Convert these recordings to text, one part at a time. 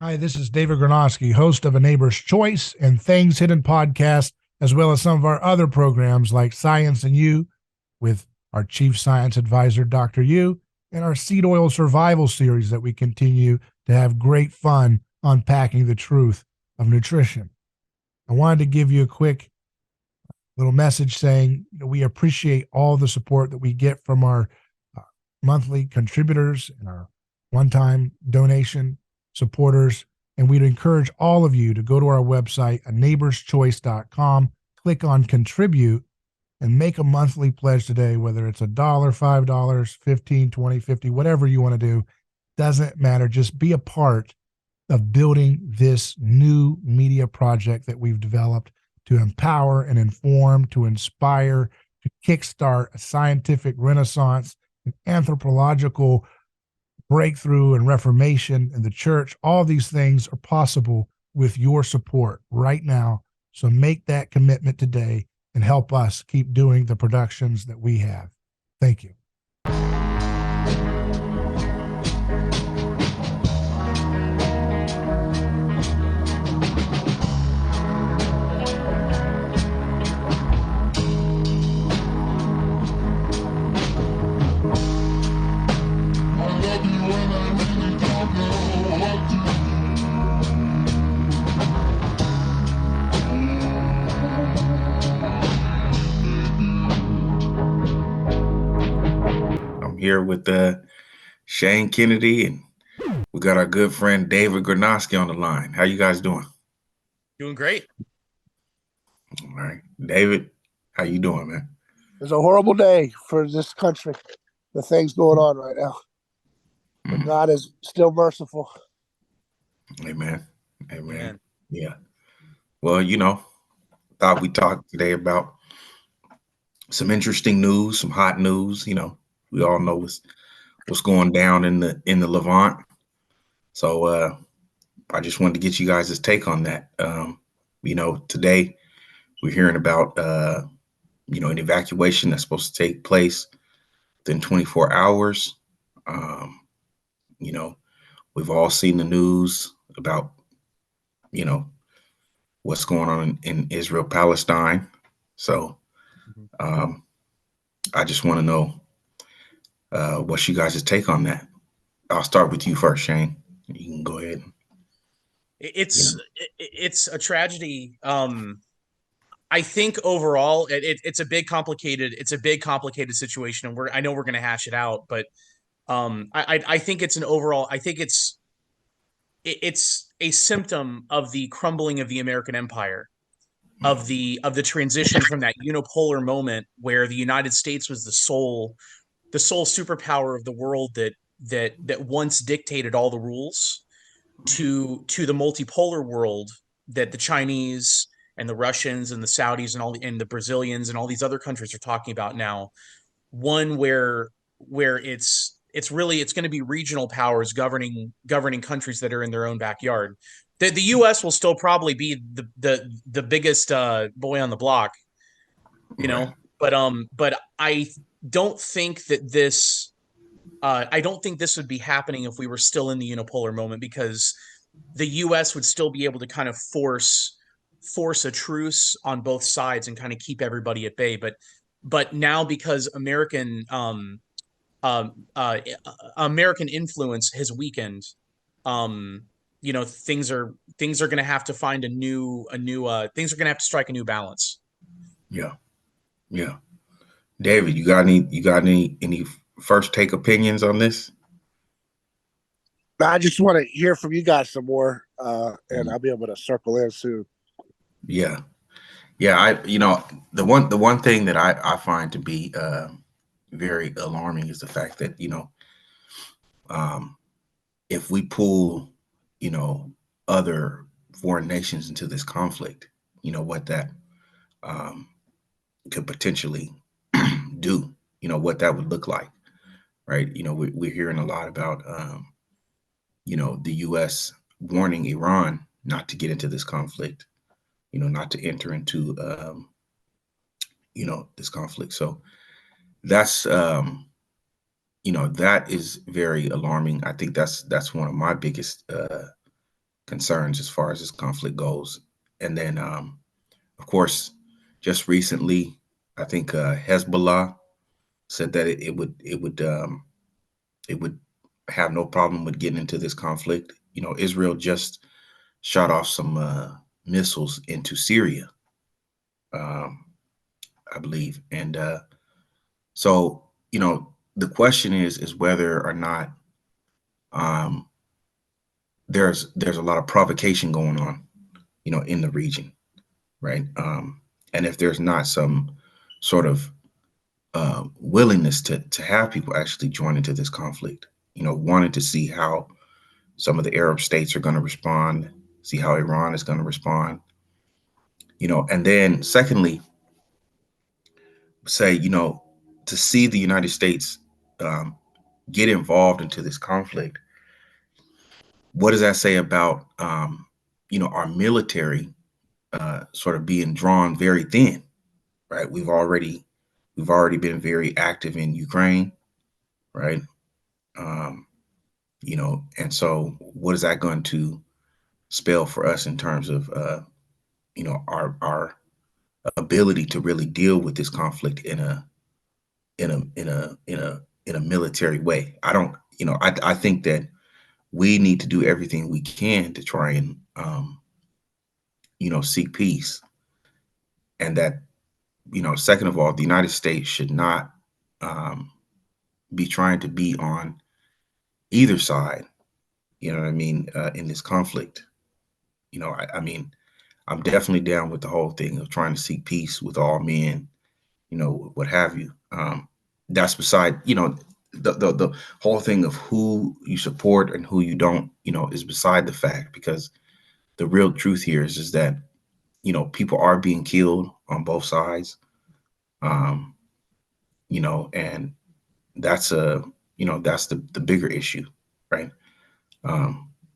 Hi, this is David Gornoski, host of A Neighbor's Choice and Things Hidden podcast, as well as some of our other programs like Science and You with our chief science advisor, Dr. Yu, and our seed oil survival series that we continue to have great fun unpacking the truth of nutrition. I wanted to give you a quick little message saying we appreciate all the support that we get from our uh, monthly contributors and our one-time donation supporters. And we'd encourage all of you to go to our website, a neighborschoice.com, click on contribute, and make a monthly pledge today, whether it's $1, $5, 15, 20, 50, whatever you want to do. Doesn't matter. Just be a part of building this new media project that we've developed to empower and inform, to inspire, to kickstart a scientific renaissance, an anthropological breakthrough and reformation in the church. All these things are possible with your support right now. So make that commitment today and help us keep doing the productions that we have. Thank you. Here with Shane Kennedy, and we got our good friend David Gornoski on the line. How you guys doing? Doing great. All right, David, how you doing, man? It's a horrible day for this country. The things going on right now, but God is still merciful. Amen. Amen. Yeah. Well, thought we talked today about some interesting news, some hot news. We all know what's going down in the Levant. So I just wanted to get you guys' take on that. Today we're hearing about an evacuation that's supposed to take place within 24 hours. We've all seen the news about what's going on in Israel-Palestine. So I just want to know what's you guys' take on that. I'll start with you first, Shane. You can go ahead. It's a tragedy. I think overall it's a big complicated situation, and I know we're going to hash it out, but I think it's it's a symptom of the crumbling of the American empire, of the transition from that unipolar moment where the United States was the sole superpower of the world that once dictated all the rules, to the multipolar world that the Chinese and the Russians and the Saudis and the Brazilians and all these other countries are talking about now. One where it's going to be regional powers governing countries that are in their own backyard. The U.S. will still probably be the biggest boy on the block, but I don't think that this. I don't think this would be happening if we were still in the unipolar moment, because the U.S. would still be able to kind of force a truce on both sides and kind of keep everybody at bay. But now, because American influence has weakened, things are going to have to find things are going to have to strike a new balance. Yeah. David, you got any first take opinions on this? I just want to hear from you guys some more, and I'll be able to circle in soon. Yeah. The one thing that I find to be very alarming is the fact that if we pull other foreign nations into this conflict, what that could potentially do, what that would look like, right? We're hearing a lot about the U.S. warning Iran not to get into this conflict, not to enter into this conflict. So that's that is very alarming. I think that's one of my biggest concerns as far as this conflict goes. And then, of course, just recently, I think Hezbollah said that it would have no problem with getting into this conflict. You know, Israel just shot off some missiles into Syria, I believe. And so, you know, the question is whether or not there's a lot of provocation going on, you know, in the region, right? And if there's not some sort of willingness to have people actually join into this conflict, you know, wanting to see how some of the Arab states are going to respond, see how Iran is going to respond, you know, and then secondly, say, you know, to see the United States get involved into this conflict, what does that say about, you know, our military sort of being drawn very thin, right? We've already been very active in Ukraine, right? You know, and so what is that going to spell for us in terms of, you know, our ability to really deal with this conflict in a military way? I don't, you know, I think that we need to do everything we can to try and, you know, seek peace. And that, you know, second of all, the United States should not be trying to be on either side, you know what I mean, in this conflict. You know, I mean, I'm definitely down with the whole thing of trying to seek peace with all men, you know, what have you. That's beside, you know, the whole thing of who you support and who you don't, you know, is beside the fact, because the real truth here is that, you know, people are being killed on both sides, you know, and that's you know, that's the bigger issue, right?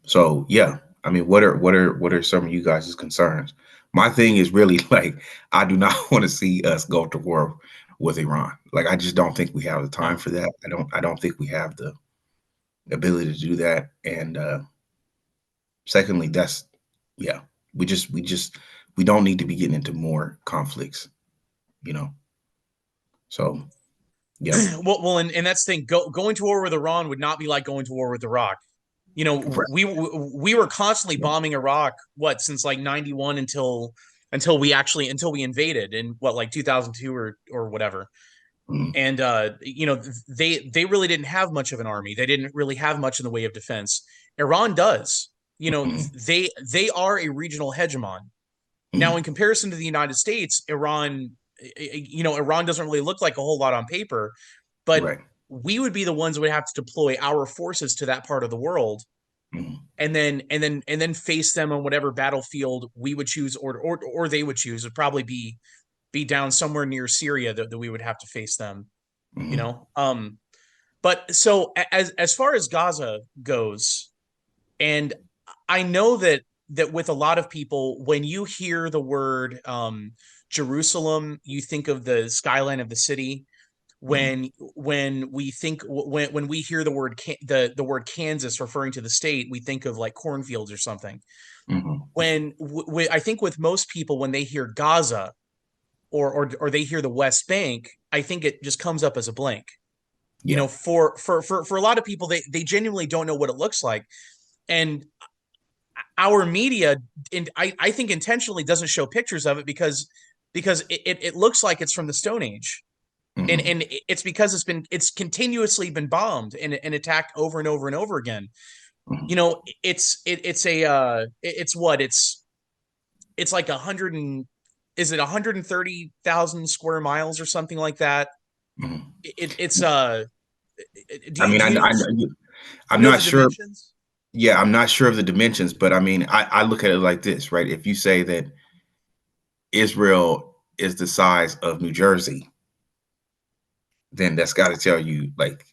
So yeah, I mean, what are some of you guys' concerns? My thing is really like, I do not want to see us go to war with Iran. Like, I just don't think we have the time for that. I don't think we have the ability to do that. And secondly, that's, yeah, we don't need to be getting into more conflicts, you know. So yeah. well, and that's the thing. Going to war with Iran would not be like going to war with Iraq. You know, we were constantly bombing Iraq, what, since like 91 until we invaded in what, like 2002 or whatever. And you know, they really didn't have much of an army. They didn't really have much in the way of defense. Iran does. You know, they are a regional hegemon. Now, in comparison to the United States, Iran, you know, Iran doesn't really look like a whole lot on paper, but we would be the ones that would have to deploy our forces to that part of the world, and then face them on whatever battlefield we would choose, or they would choose. It'd probably be down somewhere near Syria that we would have to face them, you know. But so as far as Gaza goes, and I know that with a lot of people, when you hear the word Jerusalem, you think of the skyline of the city. When we hear the word Kansas referring to the state, we think of like cornfields or something. When I think with most people, when they hear Gaza or they hear the West Bank, I think it just comes up as a blank. You know, for a lot of people, they genuinely don't know what it looks like. And our media, I think intentionally doesn't show pictures of it because it looks like it's from the Stone Age. And it's because it's continuously been bombed and attacked over and over and over again. You know, it's like 130,000 square miles or something like that. I'm not sure. Yeah, I'm not sure of the dimensions, but I mean, I look at it like this, right? If you say that Israel is the size of New Jersey, then that's got to tell you like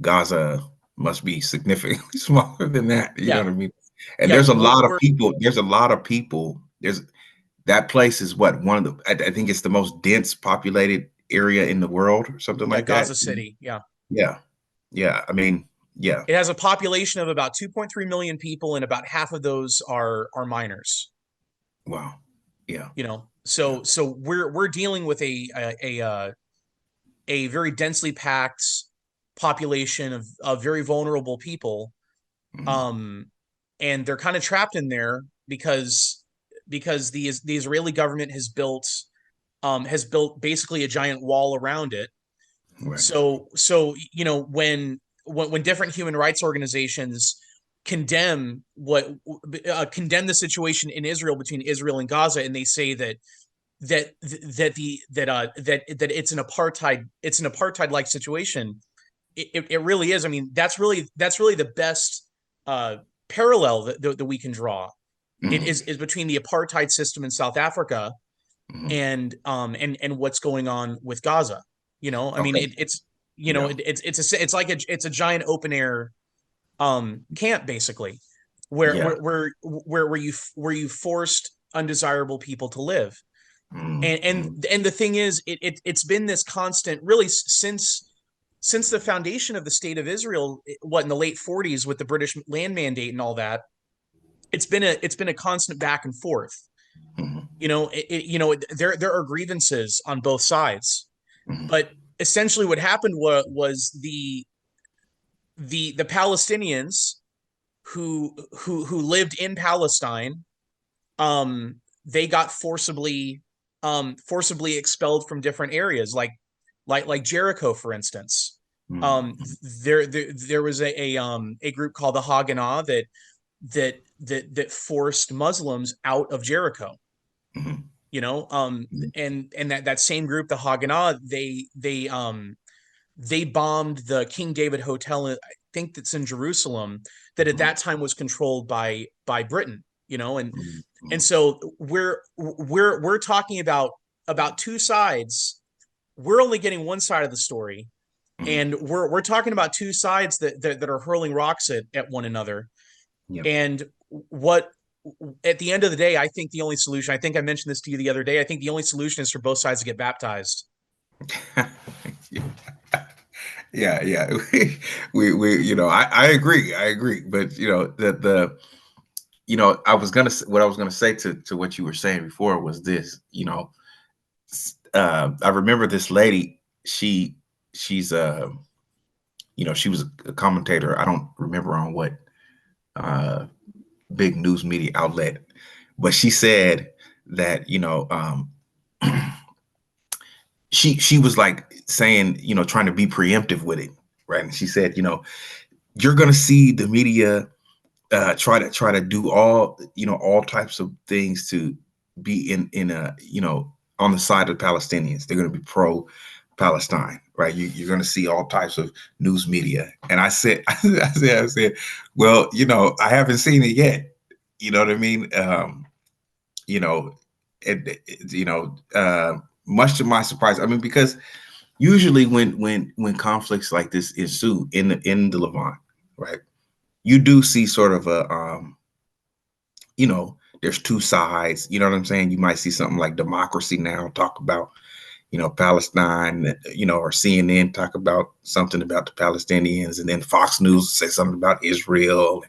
Gaza must be significantly smaller than that. You know what I mean? And there's a lot of people. That place is what, one of the, I think it's the most dense populated area in the world or something like that. Gaza City. Yeah. I mean, Yeah. It has a population of about 2.3 million people, and about half of those are minors. Wow. Yeah. So we're dealing with a very densely packed population of very vulnerable people. Mm-hmm. And they're kind of trapped in there because the Israeli government has built basically a giant wall around it. Right. So when different human rights organizations condemn the situation in Israel, between Israel and Gaza, and they say that it's an apartheid like situation, it really is. I mean, that's really the best parallel that we can draw. Mm-hmm. It is between the apartheid system in South Africa Mm-hmm. and what's going on with Gaza. I mean, it's a giant open air camp, basically, where you forced undesirable people to live. Mm-hmm. And the thing is, it's been this constant, really, since the foundation of the state of Israel, in the late 40s, with the British land mandate and all that. It's been a constant back and forth. Mm-hmm. There are grievances on both sides, Mm-hmm. but essentially what happened was the Palestinians who lived in Palestine, they got forcibly expelled from different areas, like Jericho, for instance. There was a group called the Haganah that forced Muslims out of Jericho. Mm-hmm. And that same group, the Haganah, they bombed the King David Hotel, I think that's in Jerusalem, that at that time was controlled by Britain. And so we're talking about two sides. We're only getting one side of the story, and we're talking about two sides that are hurling rocks at one another. Yep. And what at the end of the day, I think the only solution, I think I mentioned this to you the other day, I think the only solution is for both sides to get baptized. Yeah. we I agree. But I was gonna say to what you were saying before was this. I remember this lady. She's she was a commentator. I don't remember on what big news media outlet, but she said that she was like saying, trying to be preemptive with it, right? And she said, you're gonna see the media try to do all types of things to be in a on the side of the Palestinians. They're gonna be pro Palestine, right? You're gonna see all types of news media. And I said, I said, well, I haven't seen it yet. You know what I mean? Much to my surprise, I mean, because usually when conflicts like this ensue in the Levant, right, you do see sort of a there's two sides. You know what I'm saying? You might see something like Democracy Now! Talk about Palestine, or CNN talk about something about the Palestinians, and then Fox News say something about Israel,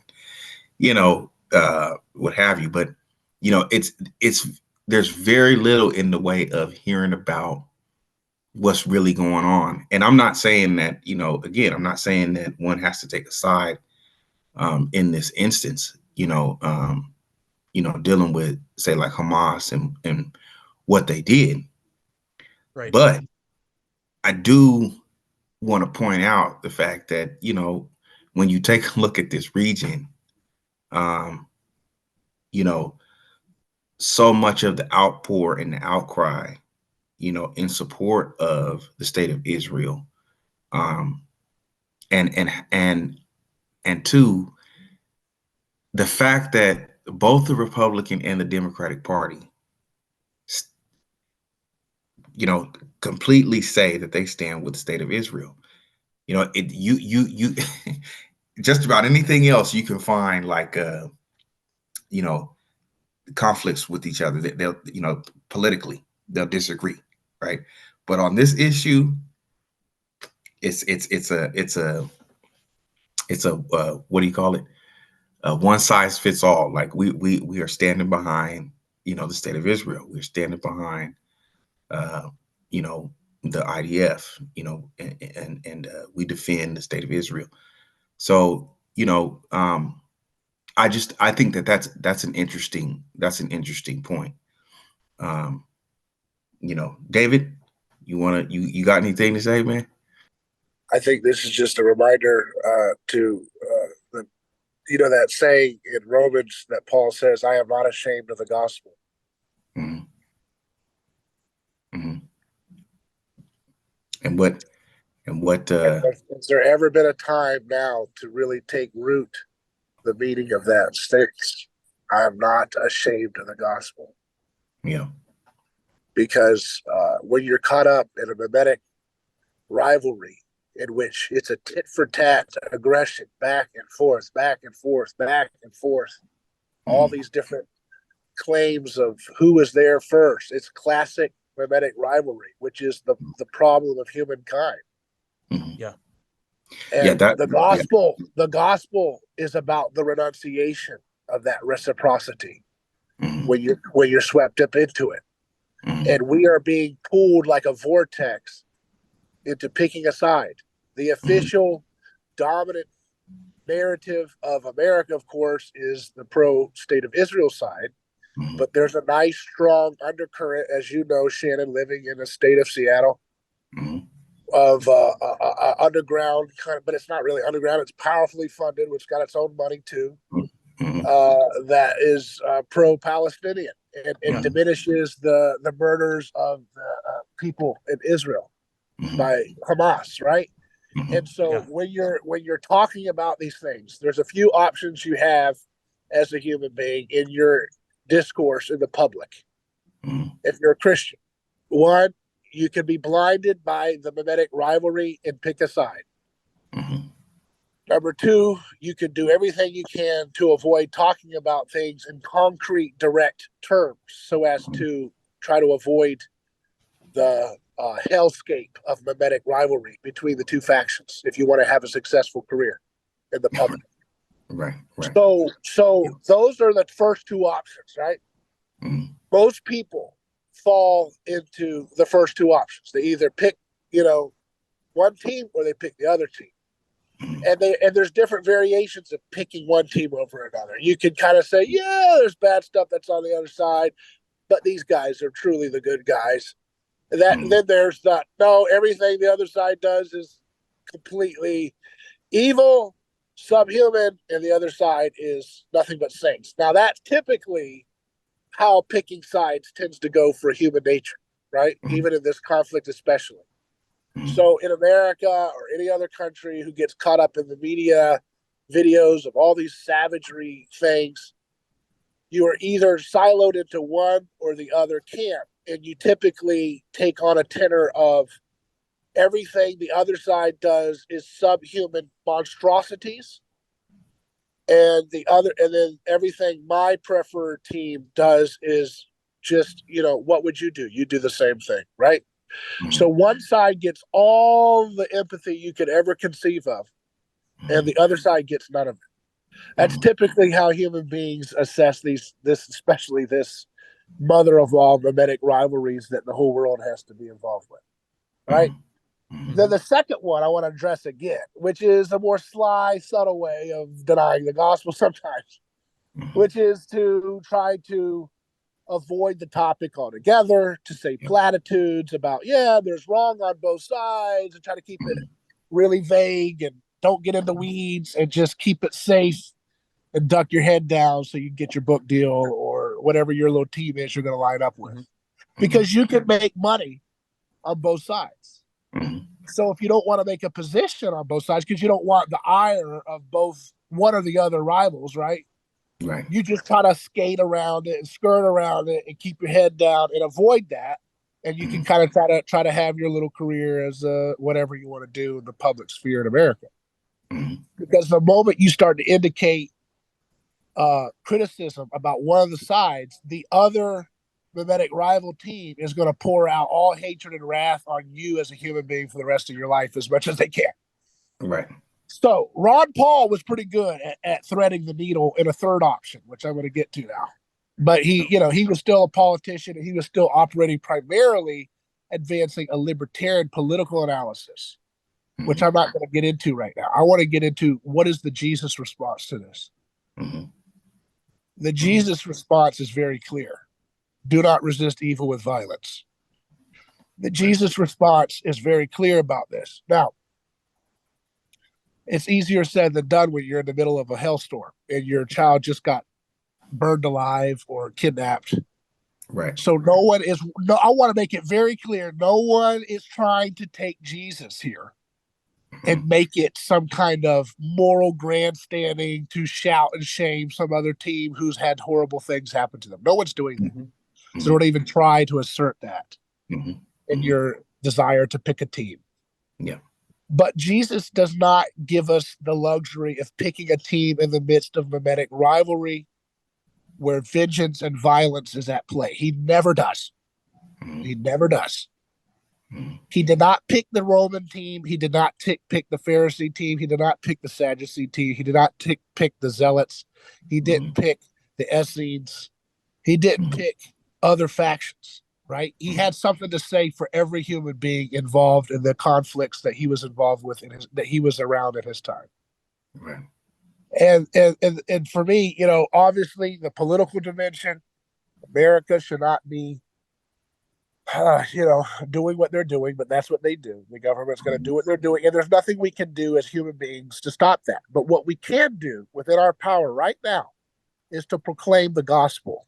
what have you. But it's there's very little in the way of hearing about what's really going on. And I'm not saying that, again, I'm not saying that one has to take a side in this instance, dealing with, say, like Hamas and what they did. Right. But I do want to point out the fact that, when you take a look at this region, so much of the outpour and the outcry, in support of the state of Israel, and two, the fact that both the Republican and the Democratic Party, completely say that they stand with the state of Israel. You just about anything else you can find, like conflicts with each other. They'll politically they'll disagree, right? But on this issue, it's it's a what do you call it? One size fits all. Like we are standing behind, the state of Israel. We're standing behind, you know, the IDF, and we defend the state of Israel. So, I think that's an interesting point. David, you got anything to say, man? I think this is just a reminder that saying in Romans that Paul says, "I am not ashamed of the gospel." Mm-hmm. Mm-hmm. And what has there ever been a time now to really take root the meaning of that statement? I am not ashamed of the gospel. Yeah. Because when you're caught up in a mimetic rivalry in which it's a tit for tat aggression, back and forth, back and forth, back and forth, all these different claims of who was there first. It's classic mimetic rivalry, which is the problem of humankind. Yeah. And the gospel is about the renunciation of that reciprocity when you're swept up into it. And we are being pulled like a vortex into picking a side. The official dominant narrative of America, of course, is the pro-state of Israel side. But there's a nice, strong undercurrent, as you know, Shannon, living in the state of Seattle, of underground kind of, but it's not really underground. It's powerfully funded, which got its own money too. That is pro-Palestinian and diminishes the murders of the people in Israel by Hamas, right? And so when you're talking about these things, there's a few options you have as a human being in your discourse in the public. If you're a Christian, one, you can be blinded by the mimetic rivalry and pick a side. Number two, you can do everything you can to avoid talking about things in concrete, direct terms so as to try to avoid the hellscape of mimetic rivalry between the two factions if you want to have a successful career in the public. Right. So those are the first two options, right? Most people fall into the first two options. They either pick, one team or they pick the other team. And there's different variations of picking one team over another. You can kind of say, yeah, there's bad stuff that's on the other side, but these guys are truly the good guys. Then there's that, no, everything the other side does is completely evil, subhuman, and the other side is nothing but saints. Now that's typically how picking sides tends to go for human nature, right? Even in this conflict especially. So in America or any other country who gets caught up in the media videos of all these savagery things, you are either siloed into one or the other camp. And you typically take on a tenor of everything the other side does is subhuman monstrosities. And then everything my preferred team does is just, what would you do? You do the same thing, right? So one side gets all the empathy you could ever conceive of, and the other side gets none of it. That's typically how human beings assess especially this mother of all mimetic rivalries that the whole world has to be involved with, right? Then the second one I want to address again, which is a more sly, subtle way of denying the gospel sometimes, which is to try to avoid the topic altogether, to say platitudes about, there's wrong on both sides, and try to keep it really vague and don't get into weeds and just keep it safe and duck your head down so you can get your book deal or whatever your little team is you're going to line up with. Because you can make money on both sides. So if you don't want to make a position on both sides, because you don't want the ire of both one or the other rivals, right? Right. You just kind of skate around it and skirt around it and keep your head down and avoid that. And you can kind of try to have your little career as whatever you want to do in the public sphere in America. Because the moment you start to indicate criticism about one of the sides, the other mimetic rival team is going to pour out all hatred and wrath on you as a human being for the rest of your life as much as they can. Right. So Ron Paul was pretty good at threading the needle in a third option, which I'm going to get to now. But he was still a politician, and he was still operating primarily advancing a libertarian political analysis, which I'm not going to get into right now. I want to get into what is the Jesus response to this. The Jesus response is very clear. Do not resist evil with violence. The Jesus response is very clear about this. Now, it's easier said than done when you're in the middle of a hellstorm and your child just got burned alive or kidnapped. Right. So I want to make it very clear. No one is trying to take Jesus here and make it some kind of moral grandstanding to shout and shame some other team who's had horrible things happen to them. No one's doing that. So don't even try to assert that in your desire to pick a team. Yeah. But Jesus does not give us the luxury of picking a team in the midst of mimetic rivalry where vengeance and violence is at play. He never does. He never does. He did not pick the Roman team. He did not pick the Pharisee team. He did not pick the Sadducee team. He did not pick the Zealots. He didn't pick the Essenes. He didn't pick other factions, right? He had something to say for every human being involved in the conflicts that he was involved with that he was around at his time. Right. And for me, obviously the political dimension, America should not be doing what they're doing, but that's what they do. The government's going to do what they're doing, and there's nothing we can do as human beings to stop that. But what we can do within our power right now is to proclaim the gospel.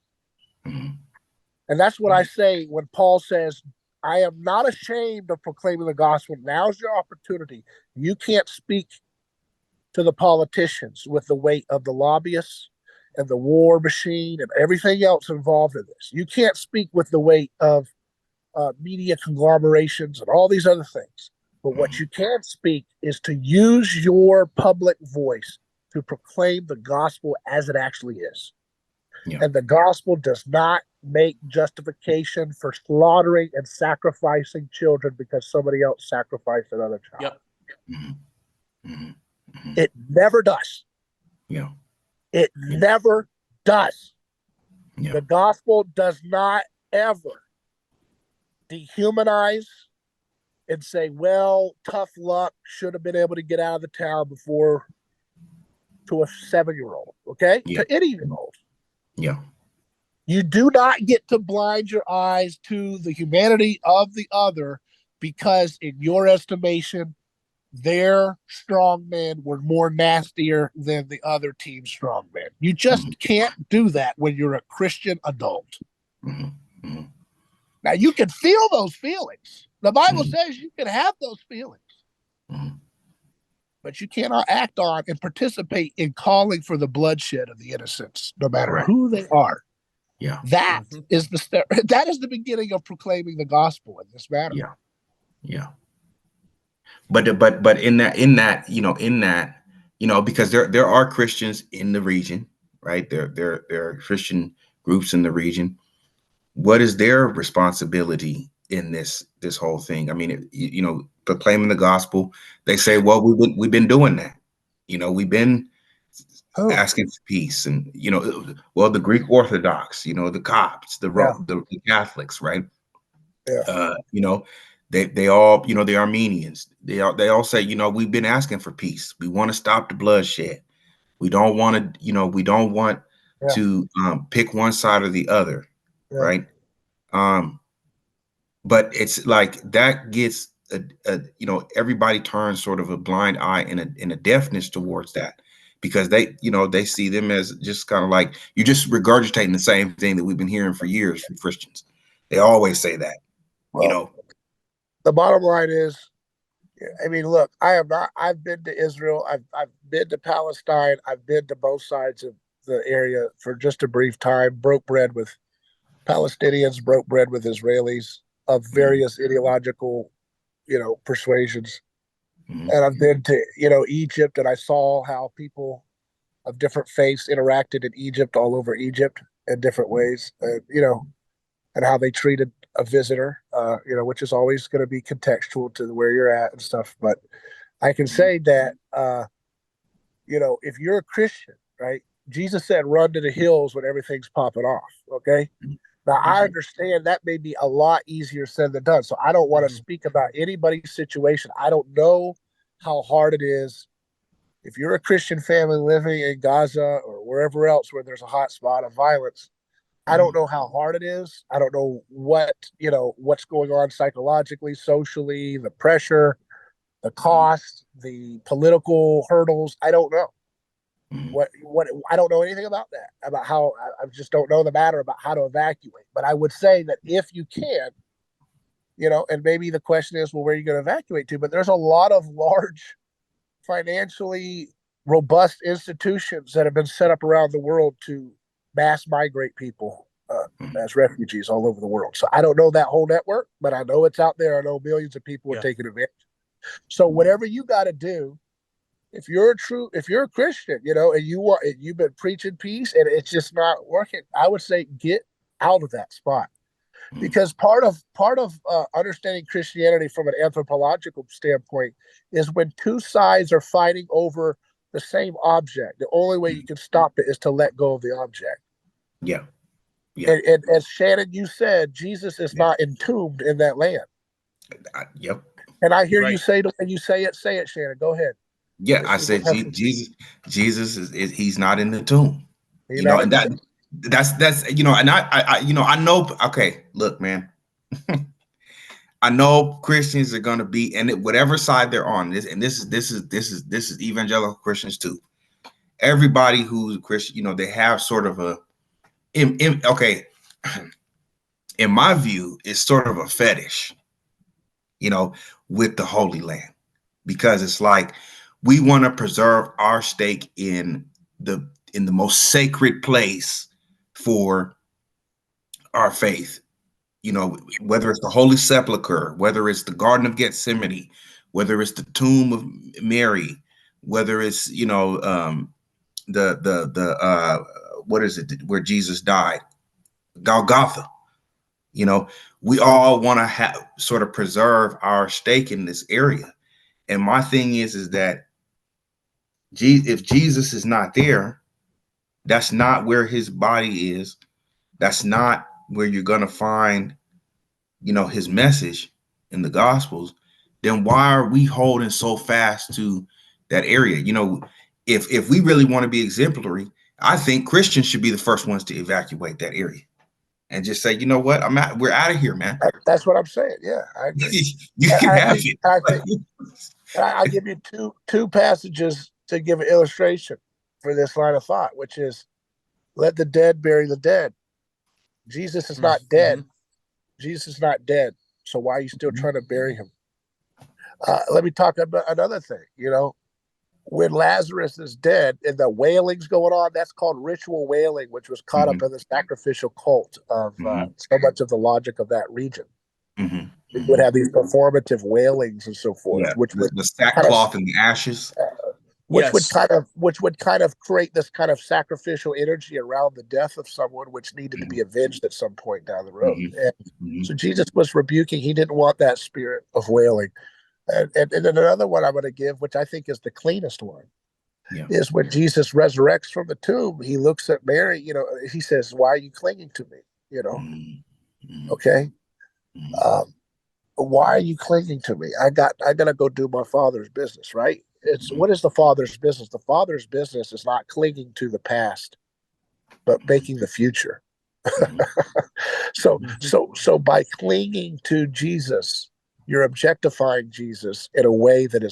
And that's what I say when Paul says, I am not ashamed of proclaiming the gospel. Now's your opportunity. You can't speak to the politicians with the weight of the lobbyists and the war machine and everything else involved in this. You can't speak with the weight of media conglomerations and all these other things. But what you can speak is to use your public voice to proclaim the gospel as it actually is. Yeah. And the gospel does not make justification for slaughtering and sacrificing children because somebody else sacrificed another child. Yep. It never does. Yeah. It never does. Yeah. The gospel does not ever dehumanize and say, well, tough luck, should have been able to get out of the town before, to a 7-year-old, okay? Yeah. To any year-old. Yeah. You do not get to blind your eyes to the humanity of the other because in your estimation, their strongmen were more nastier than the other team's strongmen. You just can't do that when you're a Christian adult. Now, you can feel those feelings. The Bible says you can have those feelings. But you cannot act on and participate in calling for the bloodshed of the innocents, no matter who they are. Yeah. That is the beginning of proclaiming the gospel in this matter. Yeah. Yeah. But in that, because there are Christians in the region, right? There are Christian groups in the region. What is their responsibility in this whole thing? I mean, proclaiming the gospel. They say, well, we've been doing that. We've been asking for peace, and the Greek Orthodox, the Copts, the Catholics, right? Yeah. They all, the Armenians, they all say, we've been asking for peace. We want to stop the bloodshed. We don't want to, to pick one side or the other. Yeah. Right. But it's like that gets everybody turns sort of a blind eye and a deafness towards that, because they see them as just kind of like, you're just regurgitating the same thing that we've been hearing for years from Christians. They always say that. Well, the bottom line is, I mean, look, I've been to Israel. I've been to Palestine. I've been to both sides of the area for just a brief time, broke bread with Palestinians, broke bread with Israelis of various ideological, persuasions. And I've been to, Egypt, and I saw how people of different faiths interacted in Egypt, all over Egypt in different ways, and how they treated a visitor, which is always going to be contextual to where you're at and stuff. But I can say that if you're a Christian, right? Jesus said, run to the hills when everything's popping off. Okay. Now, I understand that may be a lot easier said than done. So I don't want to speak about anybody's situation. I don't know how hard it is. If you're a Christian family living in Gaza or wherever else where there's a hot spot of violence, I don't know how hard it is. I don't know what's going on psychologically, socially, the pressure, the cost, the political hurdles. I don't know. What I don't know anything about that, about how I just don't know the matter about how to evacuate. But I would say that if you can, and maybe the question is, well, where are you going to evacuate to? But there's a lot of large, financially robust institutions that have been set up around the world to mass migrate people as refugees all over the world. So I don't know that whole network, but I know it's out there. I know millions of people are taking advantage. So whatever you got to do, if you're a Christian, and you've been preaching peace and it's just not working, I would say get out of that spot, because part of understanding Christianity from an anthropological standpoint is when two sides are fighting over the same object. The only way you can stop it is to let go of the object. Yeah. And as Shannon, you said, Jesus is not entombed in that land. Yep. And I hear you say it, Shannon. Go ahead. Yeah, I said Jesus is he's not in the tomb. And that's and I know. Okay, look, man. I know Christians are going to be, and whatever side they're on. This is evangelical Christians too. Everybody who's a Christian, they have sort of a, okay. In my view, it's sort of a fetish, with the Holy Land, because it's like, we want to preserve our stake in the most sacred place for our faith, whether it's the Holy Sepulchre, whether it's the Garden of Gethsemane, whether it's the tomb of Mary, whether it's what is it where Jesus died, Golgotha. We all want to sort of preserve our stake in this area. And my thing is that if Jesus is not there, that's not where his body is. That's not where you're going to find, his message in the Gospels. Then why are we holding so fast to that area? If we really want to be exemplary, I think Christians should be the first ones to evacuate that area and just say, you know what, we're out of here, man. That's what I'm saying. Yeah, I agree. You can have it. I'll give you two passages to give an illustration for this line of thought, which is, let the dead bury the dead. Jesus is not dead. Jesus is not dead. So why are you still trying to bury him? Let me talk about another thing. When Lazarus is dead and the wailing's going on, that's called ritual wailing, which was caught up in the sacrificial cult of so much of the logic of that region. You would have these performative wailings and so forth, which would the sackcloth and the ashes, which would kind of create this kind of sacrificial energy around the death of someone, which needed to be avenged at some point down the road. And so Jesus was rebuking; he didn't want that spirit of wailing. And then another one I'm going to give, which I think is the cleanest one, is when Jesus resurrects from the tomb. He looks at Mary. He says, "Why are you clinging to me?" Okay. Why are you clinging to me? I gotta go do my Father's business, right? What is the Father's business? The Father's business is not clinging to the past, but making the future. So by clinging to Jesus, you're objectifying Jesus in a way that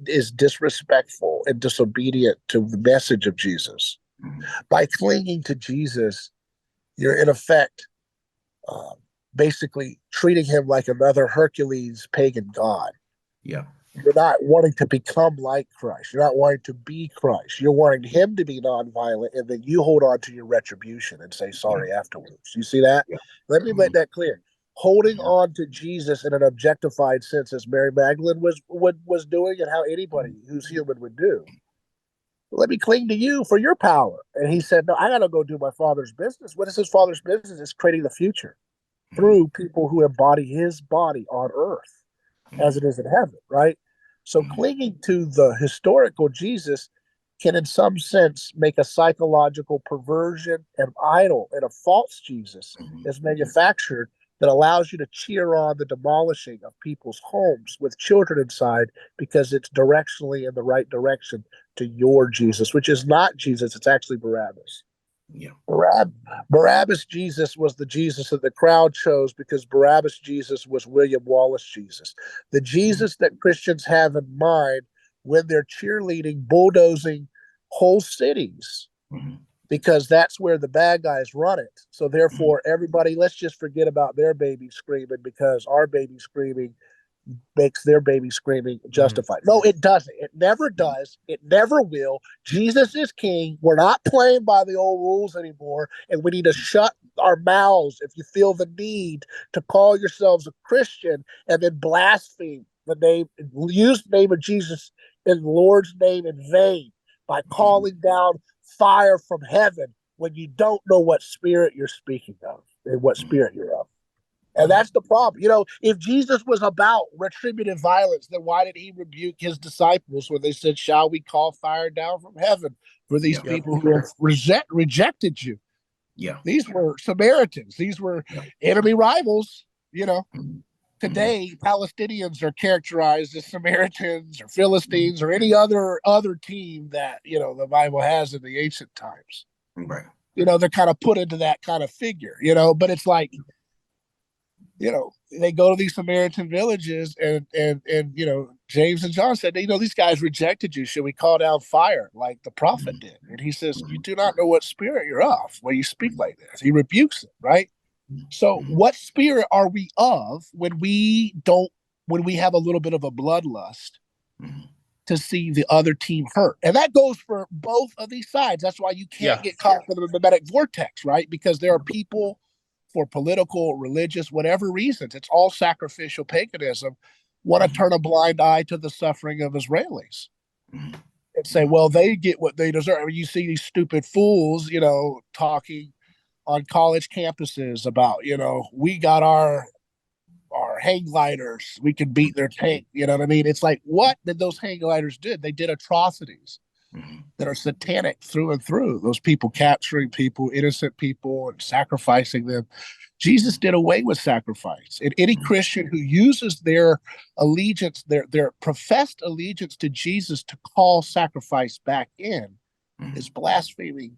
is disrespectful and disobedient to the message of Jesus. By clinging to Jesus, you're in effect basically treating him like another Hercules pagan god. Yeah. You're not wanting to become like Christ. You're not wanting to be Christ. You're wanting him to be nonviolent, and then you hold on to your retribution and say sorry afterwards. You see that? Yeah. Let me make that clear. Holding on to Jesus in an objectified sense, as Mary Magdalene was doing, and how anybody who's human would do. Let me cling to you for your power. And he said, no, I got to go do my Father's business. What is his Father's business? It's creating the future through people who embody his body on earth as it is in heaven, right? So clinging to the historical Jesus can in some sense make a psychological perversion and idol, and a false Jesus is manufactured that allows you to cheer on the demolishing of people's homes with children inside because it's directionally in the right direction to your Jesus, which is not Jesus. It's actually Barabbas. Yeah. Barabbas Jesus was the Jesus that the crowd chose because Barabbas Jesus was William Wallace Jesus. The Jesus that Christians have in mind when they're cheerleading, bulldozing whole cities, because that's where the bad guys run it. So therefore, everybody, let's just forget about their baby screaming because our baby screaming makes their baby screaming justified. No, it doesn't. It never does. It never will. Jesus is king. We're not playing by the old rules anymore, and we need to shut our mouths if you feel the need to call yourselves a Christian and then blaspheme the name, use the name of Jesus in the Lord's name in vain by calling down fire from heaven when you don't know what spirit you're speaking of and what spirit you're of. And that's the problem. You know, if Jesus was about retributive violence, then why did he rebuke his disciples when they said, shall we call fire down from heaven for these people who have rejected you? Yeah. These were Samaritans. These were enemy rivals. You know, today Palestinians are characterized as Samaritans or Philistines or any other team that, you know, the Bible has in the ancient times. Right. You know, they're kind of put into that kind of figure, you know, but it's like, you know, they go to these Samaritan villages and you know, James and John said, you know, these guys rejected you. Should we call down fire like the prophet did? And he says, you do not know what spirit you're of when you speak like this. He rebukes it, right? So what spirit are we of when we have a little bit of a bloodlust to see the other team hurt? And that goes for both of these sides. That's why you can't get caught in the mimetic vortex, right? Because there are people for political, religious, whatever reasons, it's all sacrificial paganism, want to turn a blind eye to the suffering of Israelis and say, well, they get what they deserve. I mean, you see these stupid fools, you know, talking on college campuses about, you know, we got our hang gliders, we can beat their tank. You know what I mean? It's like, what did those hang gliders do? They did atrocities that are satanic through and through. Those people capturing people, innocent people, and sacrificing them. Jesus did away with sacrifice. And any Christian who uses their allegiance, their professed allegiance to Jesus to call sacrifice back in is blaspheming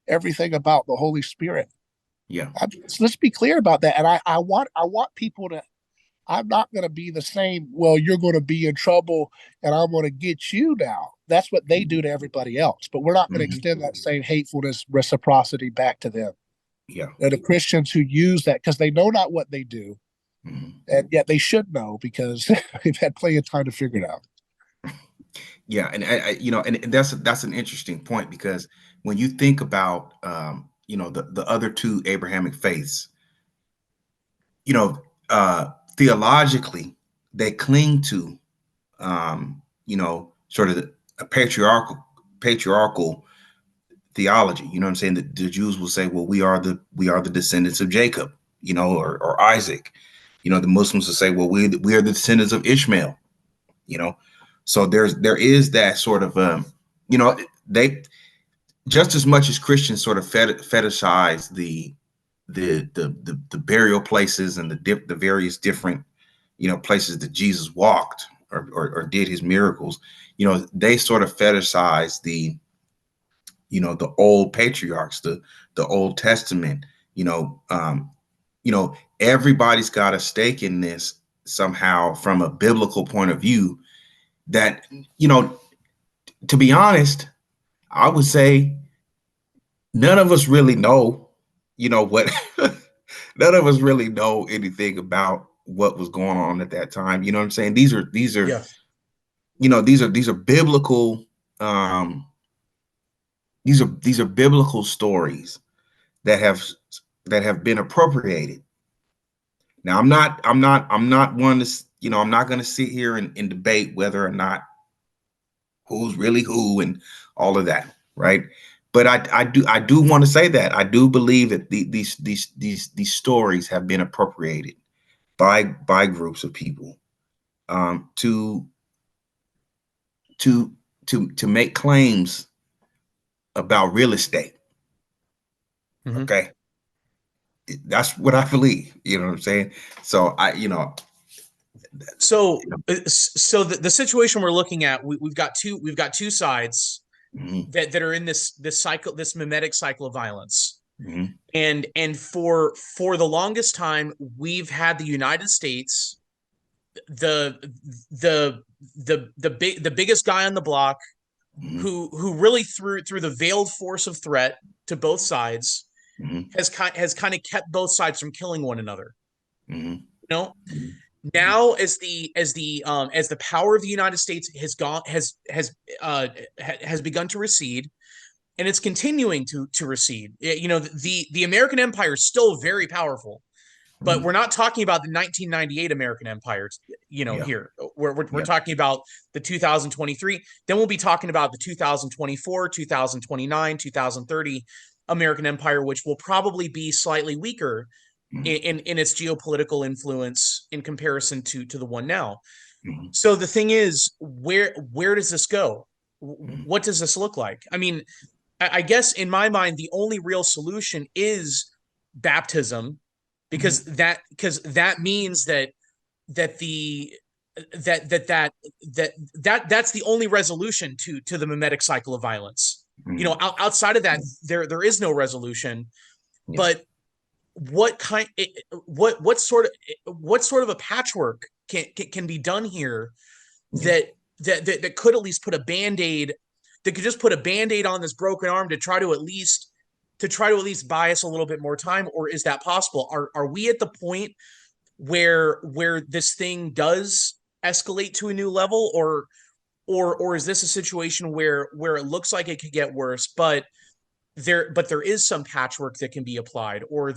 everything about the Holy Spirit. Yeah. Let's be clear about that. And I want people to, I'm not going to be the same, well, you're going to be in trouble and I'm going to get you now. That's what they do to everybody else. But we're not going to extend that same hatefulness, reciprocity back to them. Yeah. They're the Christians who use that because they know not what they do. And yet they should know because they've had plenty of time to figure it out. Yeah. And I you know, and that's an interesting point, because when you think about, you know, the other two Abrahamic faiths, you know, theologically, they cling to, you know, sort of a patriarchal theology. You know what I'm saying? The Jews will say, well, we are the descendants of Jacob, you know, or Isaac. You know, the Muslims will say, well, we are the descendants of Ishmael, you know. So there is that sort of, you know, they just as much as Christians sort of fetishize the burial places and the various different, you know, places that Jesus walked or did his miracles. You know, they sort of fetishize the, you know, the old patriarchs, the Old Testament. You know, everybody's got a stake in this somehow from a biblical point of view. That, you know, to be honest, I would say none of us really know, you know, what none of us really know anything about what was going on at that time. You know what I'm saying? These are, you know, these are biblical, these are biblical stories that have been appropriated. Now, I'm not one to, you know, I'm not going to sit here and debate whether or not who's really who and all of that, right? But I do want to say that I do believe that these stories have been appropriated by groups of people to make claims about real estate. Mm-hmm. Okay. That's what I believe. You know what I'm saying? So So the situation we're looking at, we've got two sides mm-hmm. that are in this cycle, this mimetic cycle of violence. Mm-hmm. And for the longest time, we've had the United States, the biggest guy on the block, Mm-hmm. who really through the veiled force of threat to both sides, mm-hmm. has kind of kept both sides from killing one another. Mm-hmm. You know, mm-hmm. now as the power of the United States has begun to recede, and it's continuing to recede. You know, the American Empire is still very powerful, but we're not talking about the 1998 American Empire. You know, here we're talking about the 2023. Then we'll be talking about the 2024, 2029, 2030 American Empire, which will probably be slightly weaker in its geopolitical influence in comparison to the one now. Mm-hmm. So the thing is, where does this go? What does this look like? I mean, I guess in my mind, the only real solution is baptism, because that means that's the only resolution to the mimetic cycle of violence. Mm-hmm. You know, outside of that, there is no resolution. Yeah. But what sort of a patchwork can be done here that could at least put a band-aid, that could just put a band-aid on this broken arm to try to at least buy us a little bit more time? Or is that possible? Are we at the point where this thing does escalate to a new level, or is this a situation where it looks like it could get worse, but there is some patchwork that can be applied, or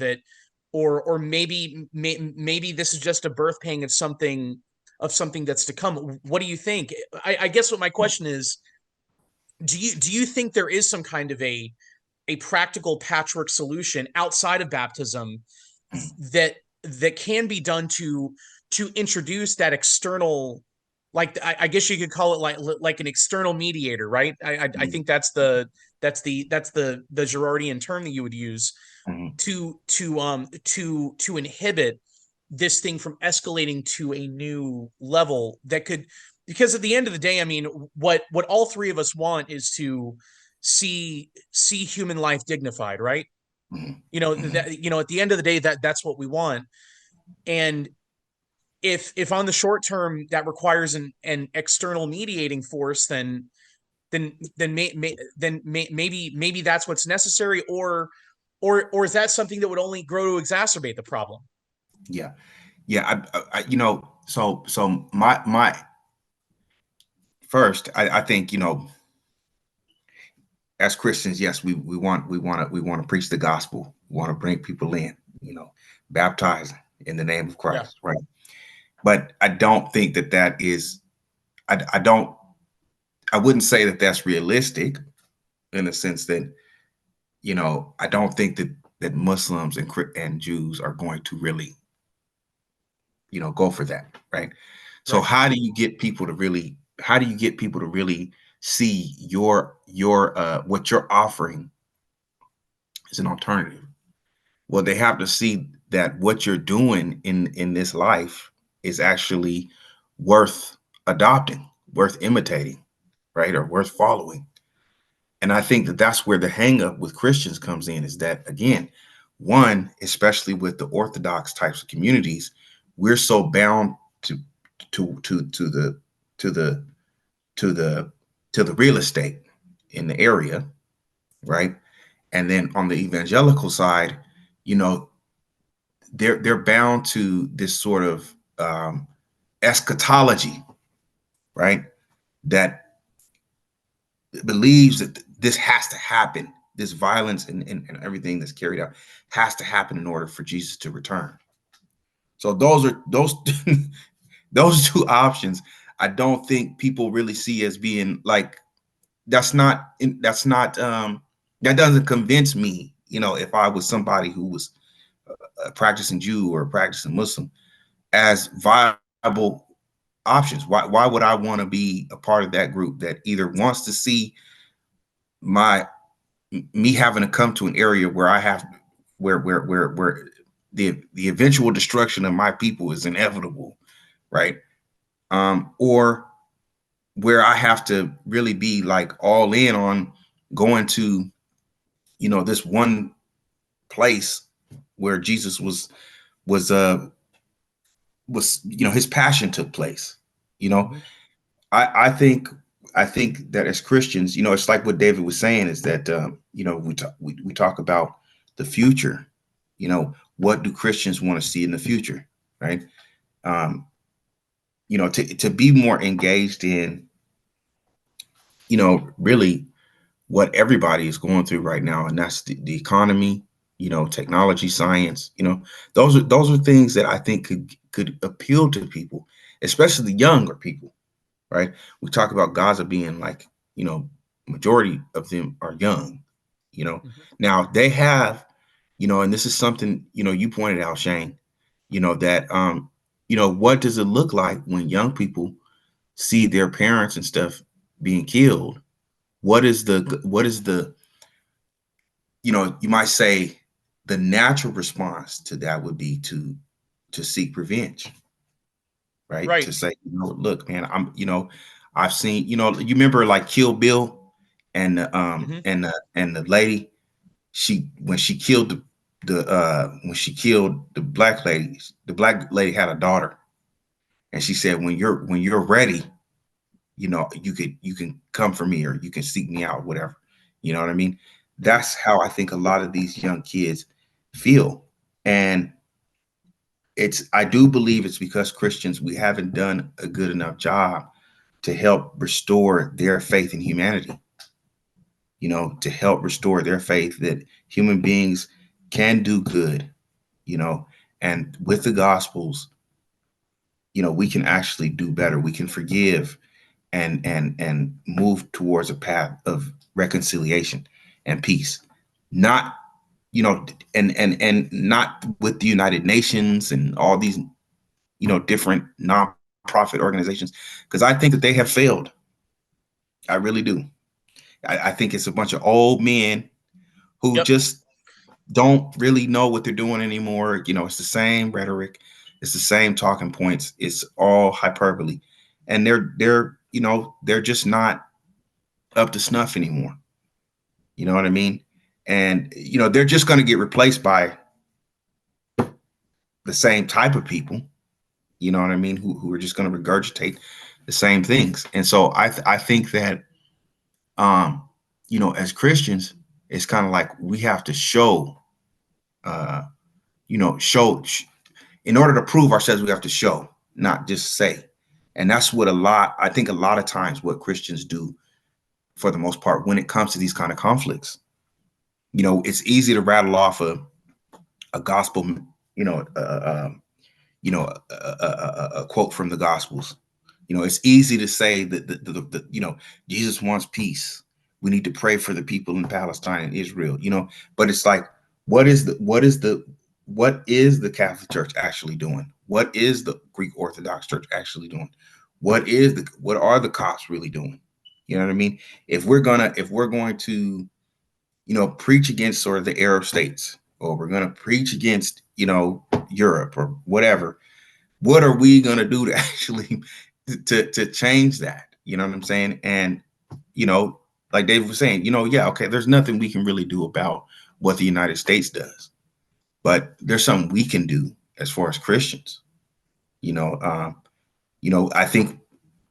maybe this is just a birth pang of something that's to come? What do you think? I guess what my question is, do you think there is some kind of a practical patchwork solution outside of baptism that can be done to introduce that external, like I guess you could call it like an external mediator, right? I think that's the Girardian term that you would use, to inhibit this thing from escalating to a new level that could, because at the end of the day, I mean, what all three of us want is to see human life dignified, right? You know, that, you know, at the end of the day, that's what we want. And if on the short term that requires an external mediating force, then maybe that's what's necessary, or is that something that would only grow to exacerbate the problem? Yeah. I you know, so my first, I think, you know, as Christians, yes, we want to preach the gospel. We want to bring people in, you know, baptize in the name of Christ, right? But I don't think that is, I wouldn't say that that's realistic, in the sense that, you know, I don't think that Muslims and Jews are going to really, you know, go for that, right? So how do you get people to really see your what you're offering as an alternative? Well, they have to see that what you're doing in this life is actually worth adopting, worth imitating, right? Or worth following. And I think that that's where the hang up with Christians comes in, is that, again, one, especially with the Orthodox types of communities, we're so bound to the real estate in the area, right? And then on the evangelical side, you know, they're bound to this sort of eschatology, right? That believes that this has to happen. This violence and everything that's carried out has to happen in order for Jesus to return. So those those two options, I don't think people really see as being like, that doesn't convince me, you know, if I was somebody who was a practicing Jew or a practicing Muslim, as viable options. Why would I want to be a part of that group that either wants to see my me having to come to an area where I have where the eventual destruction of my people is inevitable, right? Or where I have to really be like all in on going to, this one place where Jesus was his passion took place. Mm-hmm. I think that as Christians, it's like what David was saying is that we talk about the future. What do Christians want to see in the future, right? To be more engaged in, really what everybody is going through right now, and that's the economy, technology, science. Those are things that I think could appeal to people, especially the younger people, right? We talk about Gaza being like, majority of them are young. Mm-hmm. Now they have, and this is something you pointed out, Shane, that what does it look like when young people see their parents and stuff being killed? What is the you might say the natural response to that would be to seek revenge, right? Right. To say, look, man, I've seen, you remember like Kill Bill and Mm-hmm. and the lady, when she killed the black lady, the black lady had a daughter, and she said, when you're ready, you can come for me, or you can seek me out, whatever. You know what I mean? That's how I think a lot of these young kids feel. And I do believe it's because Christians, we haven't done a good enough job to help restore their faith in humanity, to help restore their faith that human beings can do good, and with the gospels, we can actually do better. We can forgive and move towards a path of reconciliation and peace. Not, and not with the United Nations and all these, different nonprofit organizations, because I think that they have failed. I really do. I think it's a bunch of old men who Yep. just don't really know what they're doing anymore. It's the same rhetoric, it's the same talking points, it's all hyperbole, and they're just not up to snuff anymore. You know what I mean? And they're just going to get replaced by the same type of people. You know what I mean? Who are just going to regurgitate the same things. And so I think that as Christians, it's kind of like we have to show, in order to prove ourselves, we have to show, not just say. And that's what I think a lot of times what Christians do for the most part when it comes to these kind of conflicts. It's easy to rattle off a gospel, a quote from the Gospels. It's easy to say that Jesus wants peace. We need to pray for the people in Palestine and Israel. But it's like, what is the Catholic Church actually doing? What is the Greek Orthodox Church actually doing? What are the cops really doing? You know what I mean? If we're going to preach against sort of the Arab states, or we're going to preach against, Europe or whatever, what are we going to do to actually to change that? You know what I'm saying? And, like David was saying, yeah, okay, there's nothing we can really do about what the United States does, but there's something we can do as far as Christians. I think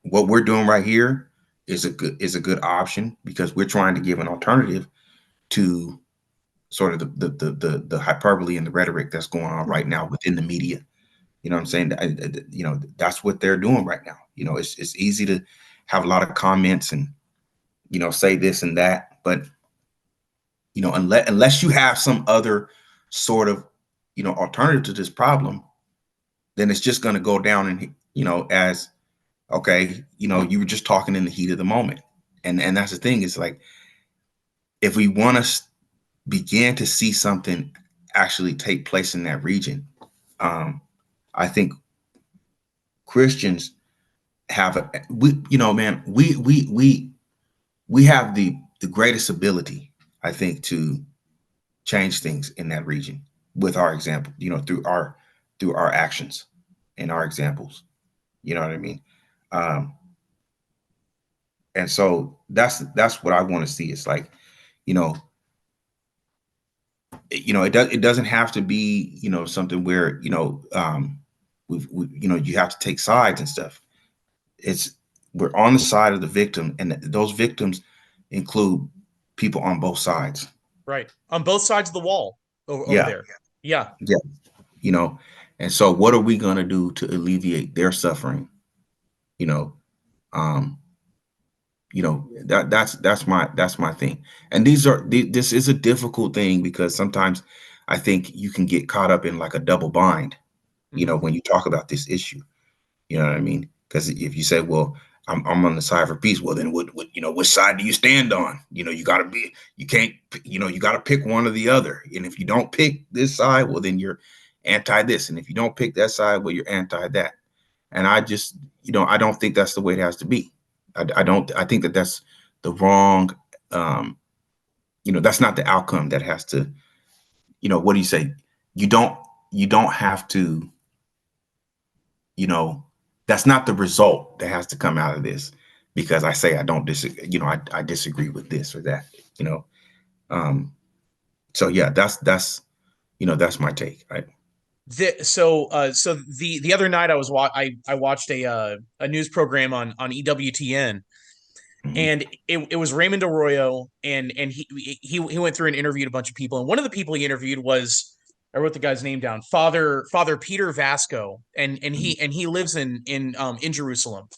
what we're doing right here is a good option, because we're trying to give an alternative to sort of the hyperbole and the rhetoric that's going on right now within the media. You know what I'm saying? That's what they're doing right now. It's easy to have a lot of comments and, say this and that, but, unless you have some other sort of, alternative to this problem, then it's just going to go down and, as, okay, you were just talking in the heat of the moment. And that's the thing, is like, if we want to begin to see something actually take place in that region, I think Christians have we have the greatest ability, I think, to change things in that region with our example, through our actions and our examples. You know what I mean? And so that's what I want to see. It's like, it doesn't have to be, something where, you have to take sides and stuff. We're on the side of the victim, and those victims include people on both sides. Right. On both sides of the wall over there. Yeah. Yeah. And so what are we going to do to alleviate their suffering? That's my thing. And this is a difficult thing, because sometimes I think you can get caught up in like a double bind, when you talk about this issue. You know what I mean? Because if you say, well, I'm on the side for peace, well, then which side do you stand on? You got to pick one or the other. And if you don't pick this side, well, then you're anti this. And if you don't pick that side, well, you're anti that. And I just, I don't think that's the way it has to be. I think that's the wrong, that's not the outcome that has to, what do you say? You don't have to, that's not the result that has to come out of this, because I say I don't disagree, I disagree with this or that, so yeah, that's my take. Right. So the other night I watched a news program on EWTN, and it was Raymond Arroyo, and he went through and interviewed a bunch of people, and one of the people he interviewed was, I wrote the guy's name down, Father Peter Vasco, and he lives in Jerusalem,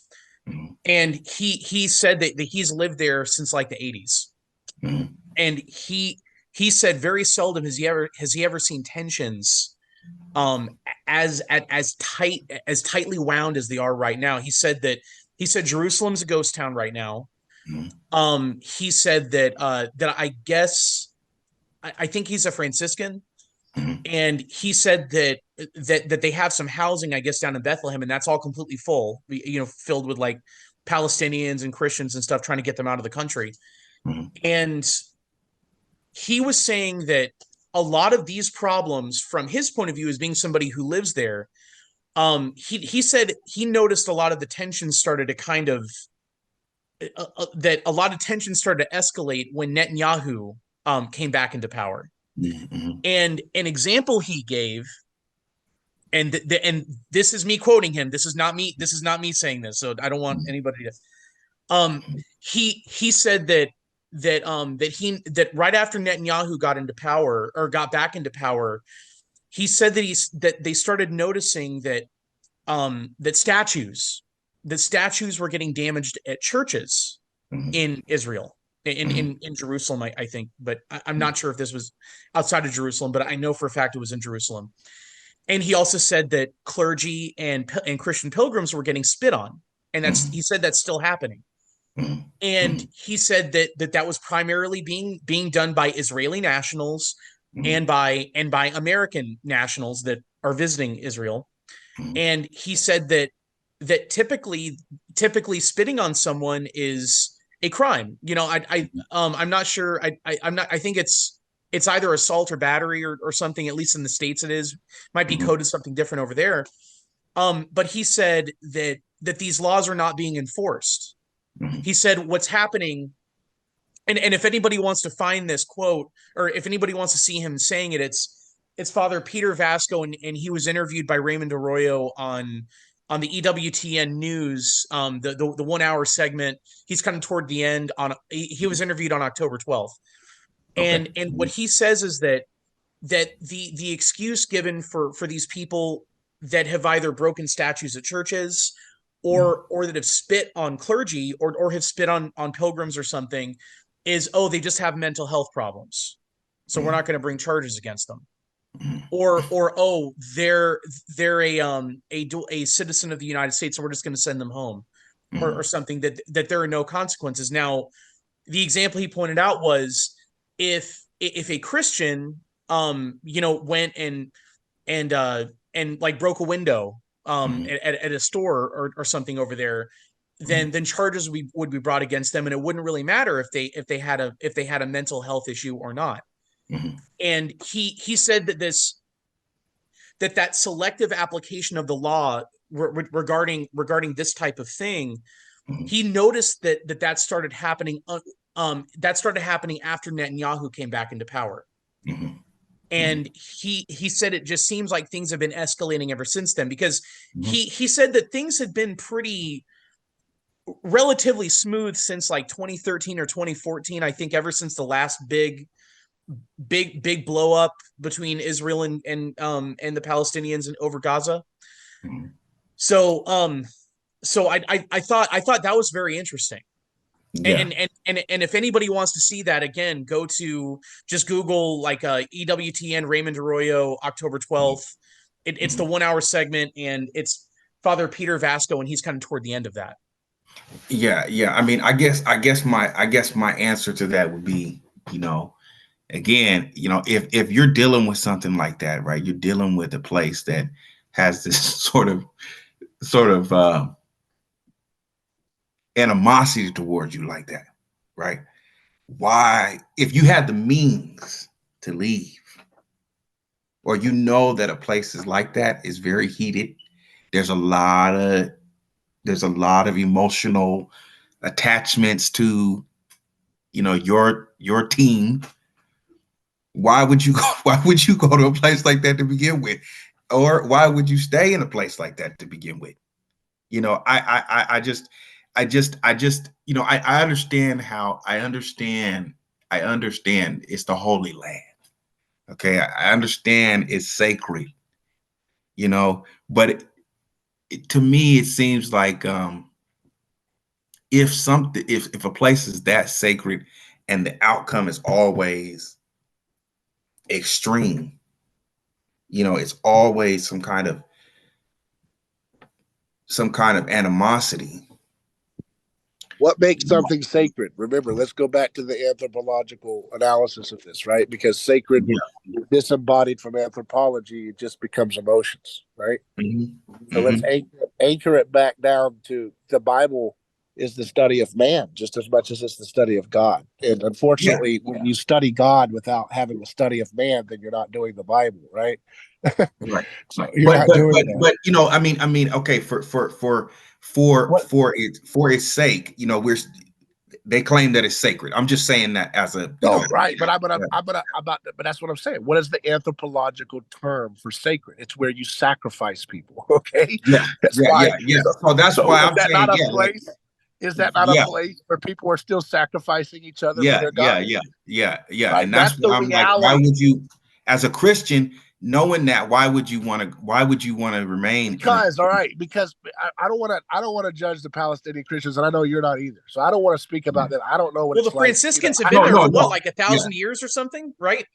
and he said that he's lived there since like the 80s, and he said very seldom has he ever seen tensions as tightly wound as they are right now. He said Jerusalem's a ghost town right now. He said that I guess I think he's a Franciscan, and he said that they have some housing, I guess, down in Bethlehem, and that's all completely full, filled with like Palestinians and Christians and stuff, trying to get them out of the country. And he was saying that a lot of these problems, from his point of view, as being somebody who lives there, he said he noticed a lot of the tensions started to kind of that a lot of tensions started to escalate when Netanyahu came back into power. And an example he gave, and this is me quoting him. This is not me saying this, so I don't want anybody to. He said that right after Netanyahu got back into power, he said that they started noticing that statues were getting damaged at churches in Israel, in Jerusalem, I think, but I'm not sure if this was outside of Jerusalem, but I know for a fact it was in Jerusalem. And he also said that clergy and Christian pilgrims were getting spit on, and he said that's still happening. And he said that was primarily being done by Israeli nationals and by American nationals that are visiting Israel. And he said that typically spitting on someone is a crime. I'm not sure. I think it's either assault or battery or something. At least in the States, it is. Might be coded something different over there. But he said that these laws are not being enforced. He said what's happening, and if anybody wants to find this quote, or if anybody wants to see him saying it, it's Father Peter Vasco, and he was interviewed by Raymond Arroyo on the EWTN news, the 1 hour segment. He's kind of toward the end. He was interviewed on October 12th, and what he says is that the excuse given for these people that have either broken statues at churches or that have spit on clergy or have spit on pilgrims or something is, oh, they just have mental health problems, so we're not going to bring charges against them. Or oh, they're a citizen of the United States, so we're just going to send them home, or something, that there are no consequences. Now, the example he pointed out was if a Christian went and like broke a window at a store or something over there, then charges would be brought against them, and it wouldn't really matter if they had a mental health issue or not. And he said that selective application of the law regarding this type of thing, he noticed that started happening. That started happening after Netanyahu came back into power. And he said it just seems like things have been escalating ever since then, because he said that things had been pretty relatively smooth since like 2013 or 2014, I think, ever since the last big blow up between Israel and the Palestinians over Gaza. So I thought that was very interesting. And if anybody wants to see that, again, just Google like EWTN Raymond Arroyo October 12th. It's the 1 hour segment, and it's Father Peter Vasco, and he's kind of toward the end of that. Yeah. I mean, I guess my answer to that would be, again, if you're dealing with something like that, right? You're dealing with a place that has this sort of animosity towards you like that, right? Why, if you had the means to leave, or that a place is like that, is very heated, there's a lot of emotional attachments to your team, why would you go to a place like that to begin with? Or why would you stay in a place like that to begin with? I understand it's the Holy Land. Okay. I understand it's sacred, but to me, it seems like, if a place is that sacred and the outcome is always extreme, it's always some kind of animosity. What makes something sacred? Remember, let's go back to the anthropological analysis of this, right? Because sacred, disembodied from anthropology, it just becomes emotions, right? So let's anchor it back down to the Bible is the study of man just as much as it's the study of God. And unfortunately, when you study God without having the study of man, then you're not doing the Bible, right? Right. So you're not doing that. But I mean, okay, for its sake, they claim that it's sacred. I'm just saying that as a right. But but that's what I'm saying. What is the anthropological term for sacred? It's where you sacrifice people. Okay. Yeah. So that's why I'm saying, not a place. Is that not a place where people are still sacrificing each other for their God? Yeah. Right? And that's why I'm like, why would you, as a Christian, knowing that, why would you want to remain? Because I don't want to judge the Palestinian Christians, and I know you're not either. So I don't want to speak about that. I don't know what. Well, the Franciscans have been there for what, like 1,000 years or something, right?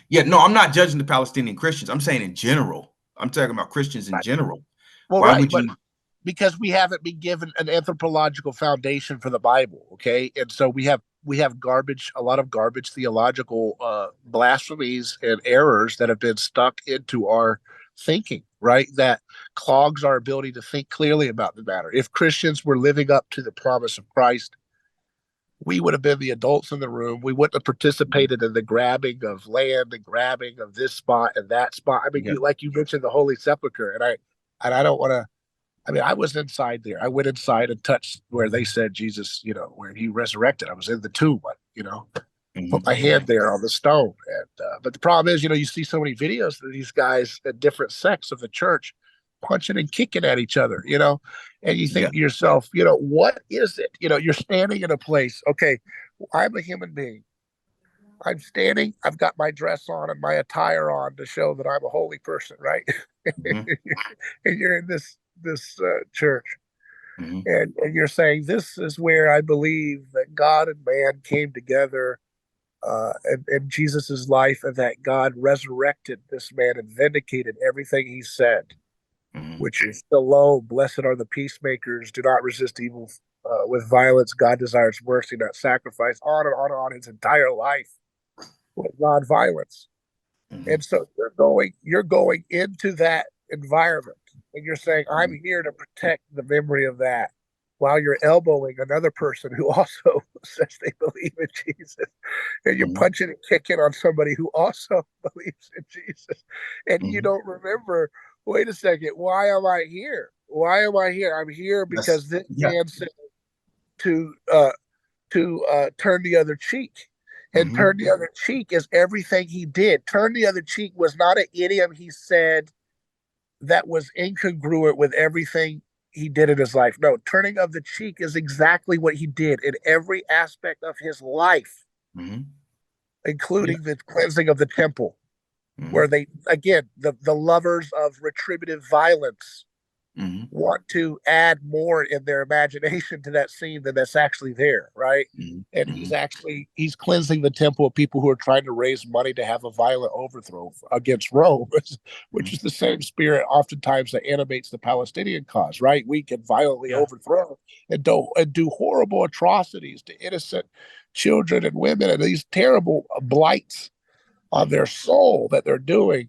Yeah, no, I'm not judging the Palestinian Christians. I'm saying in general. I'm talking about Christians in general. Well, why would you? Because we haven't been given an anthropological foundation for the Bible, okay? And so we have a lot of garbage theological blasphemies and errors that have been stuck into our thinking, right? That clogs our ability to think clearly about the matter. If Christians were living up to the promise of Christ, we would have been the adults in the room. We wouldn't have participated in the grabbing of land and grabbing of this spot and that spot. I mean, like you mentioned the Holy Sepulchre, and I don't want to. I mean, I was inside there. I went inside and touched where they said Jesus, where he resurrected. I was in the tomb, put my hand there on the stone. And but the problem is, you see so many videos of these guys at different sects of the church punching and kicking at each other, and you think to yourself, what is it? You're standing in a place. Okay, I'm a human being. I'm standing. I've got my dress on and my attire on to show that I'm a holy person, right? And you're in this church, and you're saying this is where I believe that God and man came together, and Jesus's life, and that God resurrected this man and vindicated everything he said, which is shalom, blessed are the peacemakers, do not resist evil with violence, God desires mercy, not sacrifice, on and on and on. His entire life was non-violence. And so you're going into that environment, and you're saying, I'm here to protect the memory of that. while you're elbowing another person who also says they believe in Jesus, and you're punching and kicking on somebody who also believes in Jesus, and you don't remember, wait a second, why am I here? Why am I here? I'm here because this man said to turn the other cheek. And turn the other cheek is everything he did. Turn the other cheek was not an idiom he said that was incongruent with everything he did in his life. No, turning of the cheek is exactly what he did in every aspect of his life, including the cleansing of the temple, where they, again, the lovers of retributive violence want to add more in their imagination to that scene than that's actually there, right? And he's cleansing the temple of people who are trying to raise money to have a violent overthrow against Rome, which is the same spirit oftentimes that animates the Palestinian cause, right? We can violently overthrow and do horrible atrocities to innocent children and women, and these terrible blights on their soul that they're doing.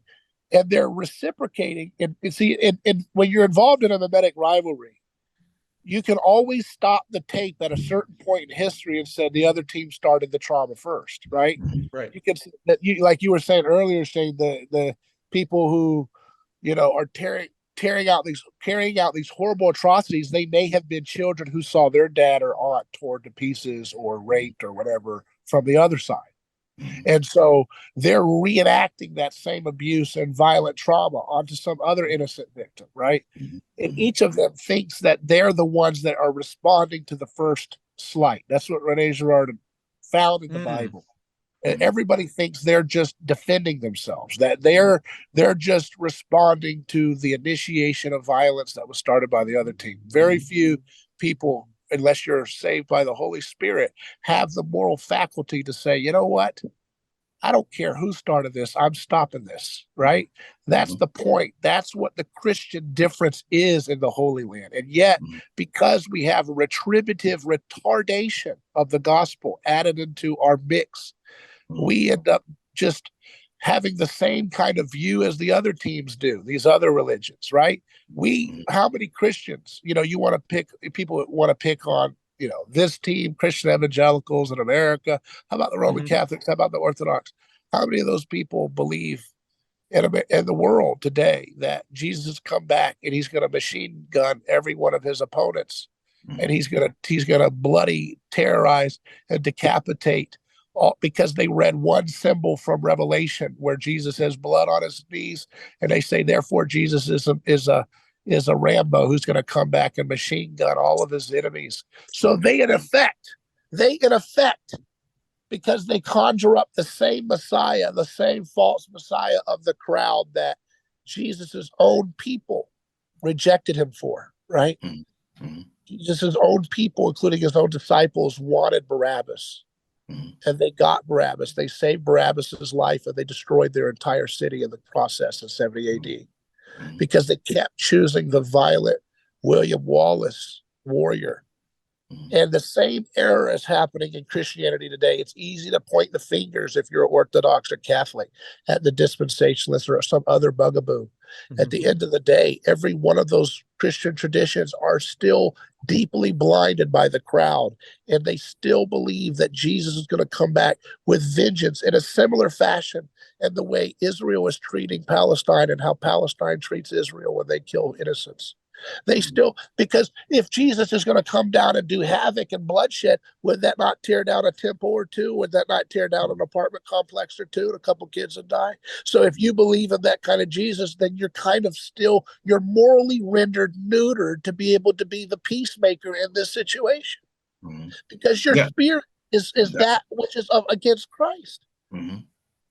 And they're reciprocating. And see, when you're involved in a mimetic rivalry, you can always stop the tape at a certain point in history and say the other team started the trauma first, right? Right. You can, like you were saying earlier, Shane, the people who, are carrying out these horrible atrocities. They may have been children who saw their dad or aunt torn to pieces or raped or whatever from the other side. And so they're reenacting that same abuse and violent trauma onto some other innocent victim, right? And each of them thinks that they're the ones that are responding to the first slight. That's what Rene Girard found in the Bible. And everybody thinks they're just defending themselves, that they're just responding to the initiation of violence that was started by the other team. Very few people, unless you're saved by the Holy Spirit, have the moral faculty to say, you know what? I don't care who started this. I'm stopping this, right? That's the point. That's what the Christian difference is in the Holy Land. And yet, because we have retributive retardation of the gospel added into our mix, we end up just having the same kind of view as the other teams do, these other religions, right? How many Christians, you want to pick, people want to pick on, this team, Christian evangelicals in America. How about the Roman Catholics? How about the Orthodox? How many of those people believe in the world today that Jesus has come back and he's going to machine gun every one of his opponents, and he's going to bloody, terrorize, and decapitate all because they read one symbol from Revelation where Jesus has blood on his knees, and they say, therefore, Jesus is a Rambo who's going to come back and machine gun all of his enemies. So they in effect, because they conjure up the same Messiah, the same false Messiah of the crowd that Jesus's own people rejected him for, right? Jesus' own people, including his own disciples, wanted Barabbas. And they got Barabbas. They saved Barabbas's life, and they destroyed their entire city in the process in 70 AD. Because they kept choosing the violent William Wallace warrior. And the same error is happening in Christianity today. It's easy to point the fingers, if you're Orthodox or Catholic, at the dispensationalists or some other bugaboo. At the end of the day, every one of those Christian traditions are still deeply blinded by the crowd, and they still believe that Jesus is going to come back with vengeance in a similar fashion, and the way Israel is treating Palestine and how Palestine treats Israel when they kill innocents. They still, because if Jesus is going to come down and do havoc and bloodshed, would that not tear down a temple or two? Would that not tear down an apartment complex or two and a couple kids would die? So if you believe in that kind of Jesus, then you're kind of still, you're morally rendered neutered to be able to be the peacemaker in this situation. Because your spirit is that which is against Christ.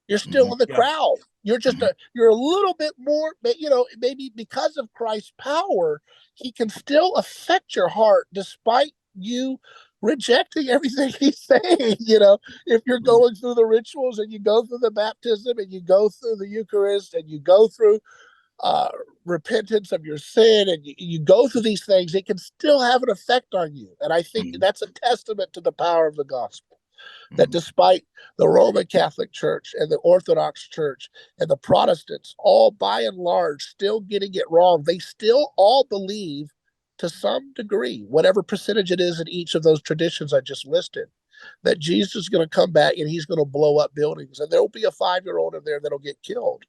You're still in the crowd. You're just you're a little bit more, maybe because of Christ's power, he can still affect your heart despite you rejecting everything he's saying. If you're going through the rituals and you go through the baptism and you go through the Eucharist and you go through repentance of your sin and you go through these things, it can still have an effect on you. And I think that's a testament to the power of the gospel. That despite the Roman Catholic Church and the Orthodox Church and the Protestants all by and large still getting it wrong, they still all believe to some degree, whatever percentage it is in each of those traditions I just listed, that Jesus is going to come back and he's going to blow up buildings, and there'll be a 5-year-old in there that'll get killed.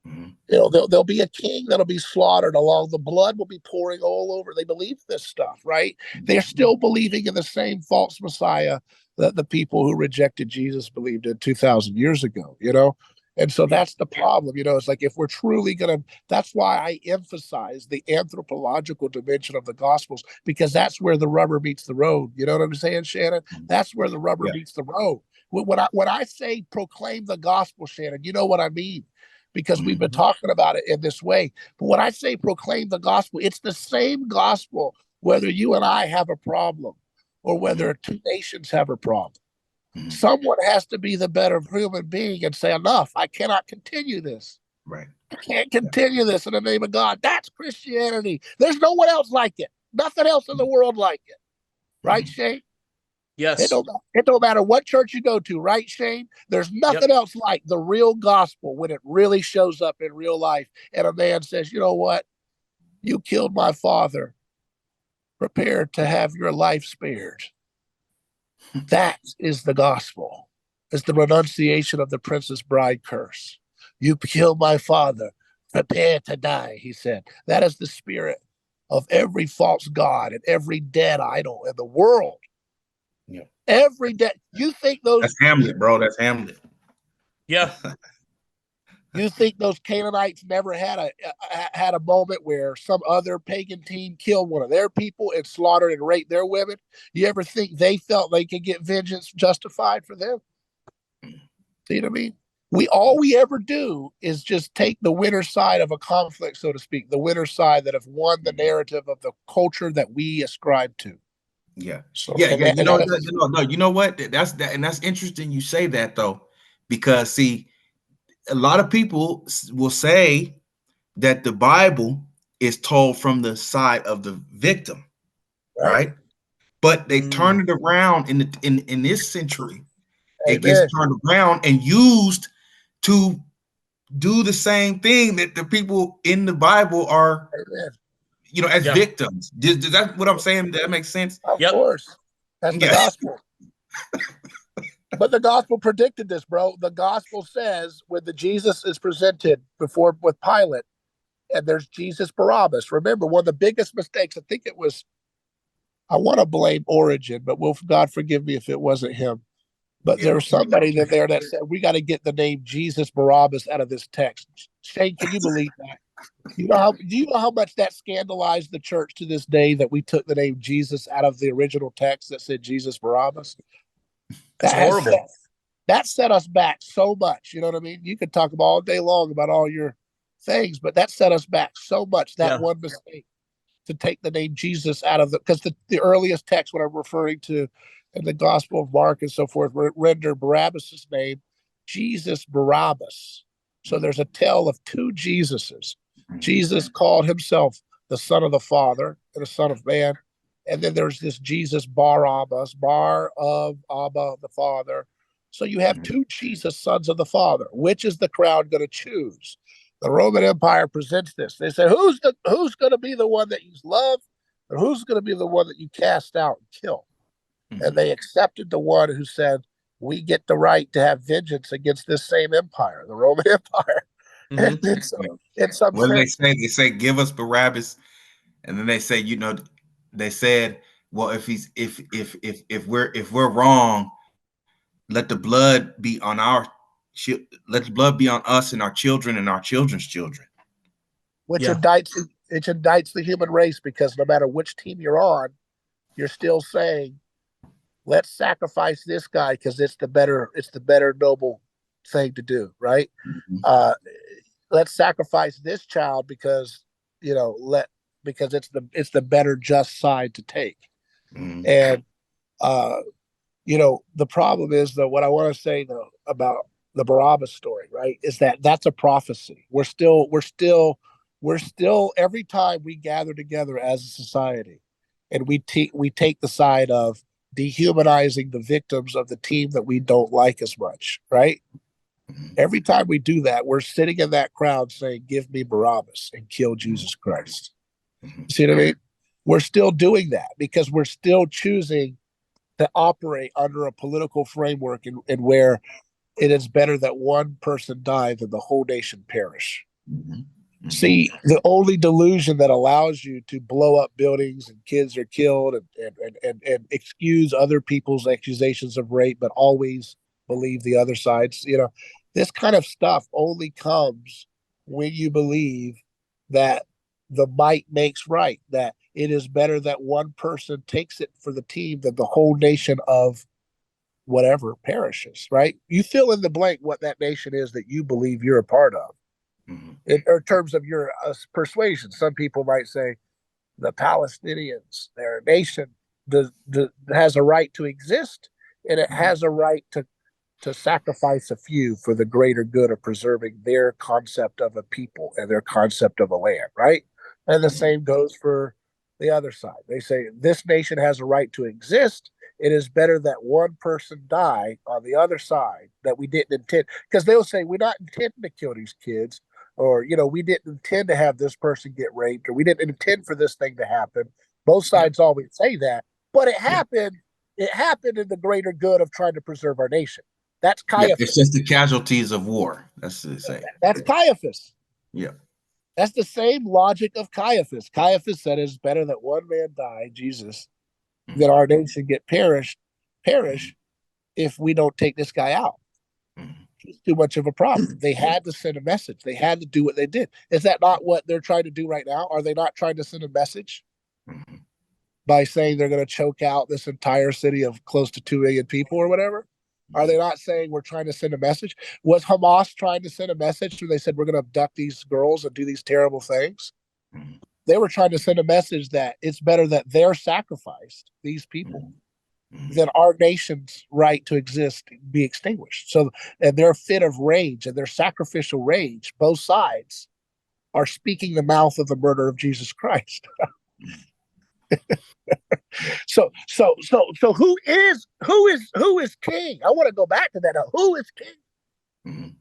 You know, there'll be a king that'll be slaughtered along. The blood will be pouring all over. They believe this stuff, right? They're still believing in the same false Messiah that the people who rejected Jesus believed in 2,000 years ago, you know? And so that's the problem, you know. It's like, if we're truly that's why I emphasize the anthropological dimension of the Gospels, because that's where the rubber meets the road. You know what I'm saying, Shannon? That's where the rubber meets the road. When I say proclaim the gospel, Shannon, you know what I mean, because we've been talking about it in this way. But when I say proclaim the gospel, it's the same gospel, whether you and I have a problem or whether two nations have a problem. Someone has to be the better human being and say, enough, I cannot continue this. Right. I can't continue this in the name of God. That's Christianity. There's no one else like it. Nothing else in the world like it. Right, Shane? Yes. It don't matter what church you go to, right, Shane? There's nothing else like the real gospel when it really shows up in real life. And a man says, you know what? You killed my father. Prepare to have your life spared. That is the gospel. It's the renunciation of the Princess Bride curse. You killed my father. Prepare to die, he said. That is the spirit of every false god and every dead idol in the world. Yeah. Every dead. You think those? That's Hamlet, bro. That's Hamlet. Yeah. You think those Canaanites never had a moment where some other pagan team killed one of their people and slaughtered and raped their women? You ever think they felt they could get vengeance justified for them? See what I mean? All we ever do is just take the winner side of a conflict, so to speak, the winner side that have won the narrative of the culture that we ascribe to. Yeah. So, You know what? That's interesting you say that, though, because see, a lot of people will say that the Bible is told from the side of the victim, right? But they turned it around in this century. Amen. It gets turned around and used to do the same thing that the people in the Bible are, you know, as victims. Does that what I'm saying? That makes sense? Of course. That's the gospel. But the gospel predicted this, bro. The gospel says when the Jesus is presented with Pilate, and there's Jesus Barabbas. Remember, one of the biggest mistakes, I want to blame Origin, but God forgive me if it wasn't him. But there was somebody there that said, we got to get the name Jesus Barabbas out of this text. Shane, can you believe that? Do you know how much that scandalized the church to this day that we took the name Jesus out of the original text that said Jesus Barabbas? That's horrible. That set us back so much. You know what I mean? You could talk all day long about all your things, but that set us back so much. That one mistake to take the name Jesus out of because the earliest text, what I'm referring to in the Gospel of Mark and so forth, render Barabbas' name Jesus Barabbas. So there's a tale of two Jesuses. Jesus called himself the Son of the Father and the Son of Man. And then there's this Jesus Barabbas, Bar of Abba, the Father. So you have two Jesus, sons of the Father. Which is the crowd going to choose? The Roman Empire presents this. They say, who's going to be the one that you love, or who's going to be the one that you cast out and kill? And they accepted the one who said, we get the right to have vengeance against this same empire, the Roman Empire. And then what do they say? They say, give us Barabbas. And then they say, you know, they said, well, if we're wrong, let the blood be on us and our children and our children's children. Which indicts the human race, because no matter which team you're on, you're still saying, let's sacrifice this guy because it's the better noble thing to do, right? Let's sacrifice this child because it's the better just side to take. And the problem is, though, what I want to say though about the Barabbas story, right, is that's a prophecy. We're still every time we gather together as a society and we take the side of dehumanizing the victims of the team that we don't like as much, right? Every time we do that, we're sitting in that crowd saying, give me Barabbas and kill Jesus Christ. See what I mean? we're still doing that because we're still choosing to operate under a political framework and where it is better that one person die than the whole nation perish. See, the only delusion that allows you to blow up buildings and kids are killed and excuse other people's accusations of rape, but always believe the other side's, this kind of stuff only comes when you believe that the might makes right, that it is better that one person takes it for the team than the whole nation of whatever perishes, right? You fill in the blank what that nation is that you believe you're a part of. In terms of your persuasion, some people might say the Palestinians, their nation, has a right to exist, and it has a right to sacrifice a few for the greater good of preserving their concept of a people and their concept of a land, right? And the same goes for the other side. They say this nation has a right to exist. It is better that one person die on the other side that we didn't intend, because they'll say we're not intending to kill these kids, or we didn't intend to have this person get raped, or we didn't intend for this thing to happen. Both sides always say that, but it happened. It happened in the greater good of trying to preserve our nation. That's Caiaphas. It's just the casualties of war. That's what they say. That's Caiaphas. Yeah. That's the same logic of Caiaphas. Caiaphas said it's better that one man die, Jesus, than our nation get perish if we don't take this guy out. It's too much of a problem. They had to send a message. They had to do what they did. Is that not what they're trying to do right now? Are they not trying to send a message by saying they're going to choke out this entire city of close to 2 million people or whatever? Are they not saying we're trying to send a message? Was Hamas trying to send a message when they said we're going to abduct these girls and do these terrible things? They were trying to send a message that it's better that they're sacrificed, these people, than our nation's right to exist be extinguished. So, and their fit of rage and their sacrificial rage, both sides are speaking the mouth of the murder of Jesus Christ. So who is king? I want to go back to that now. Who is king?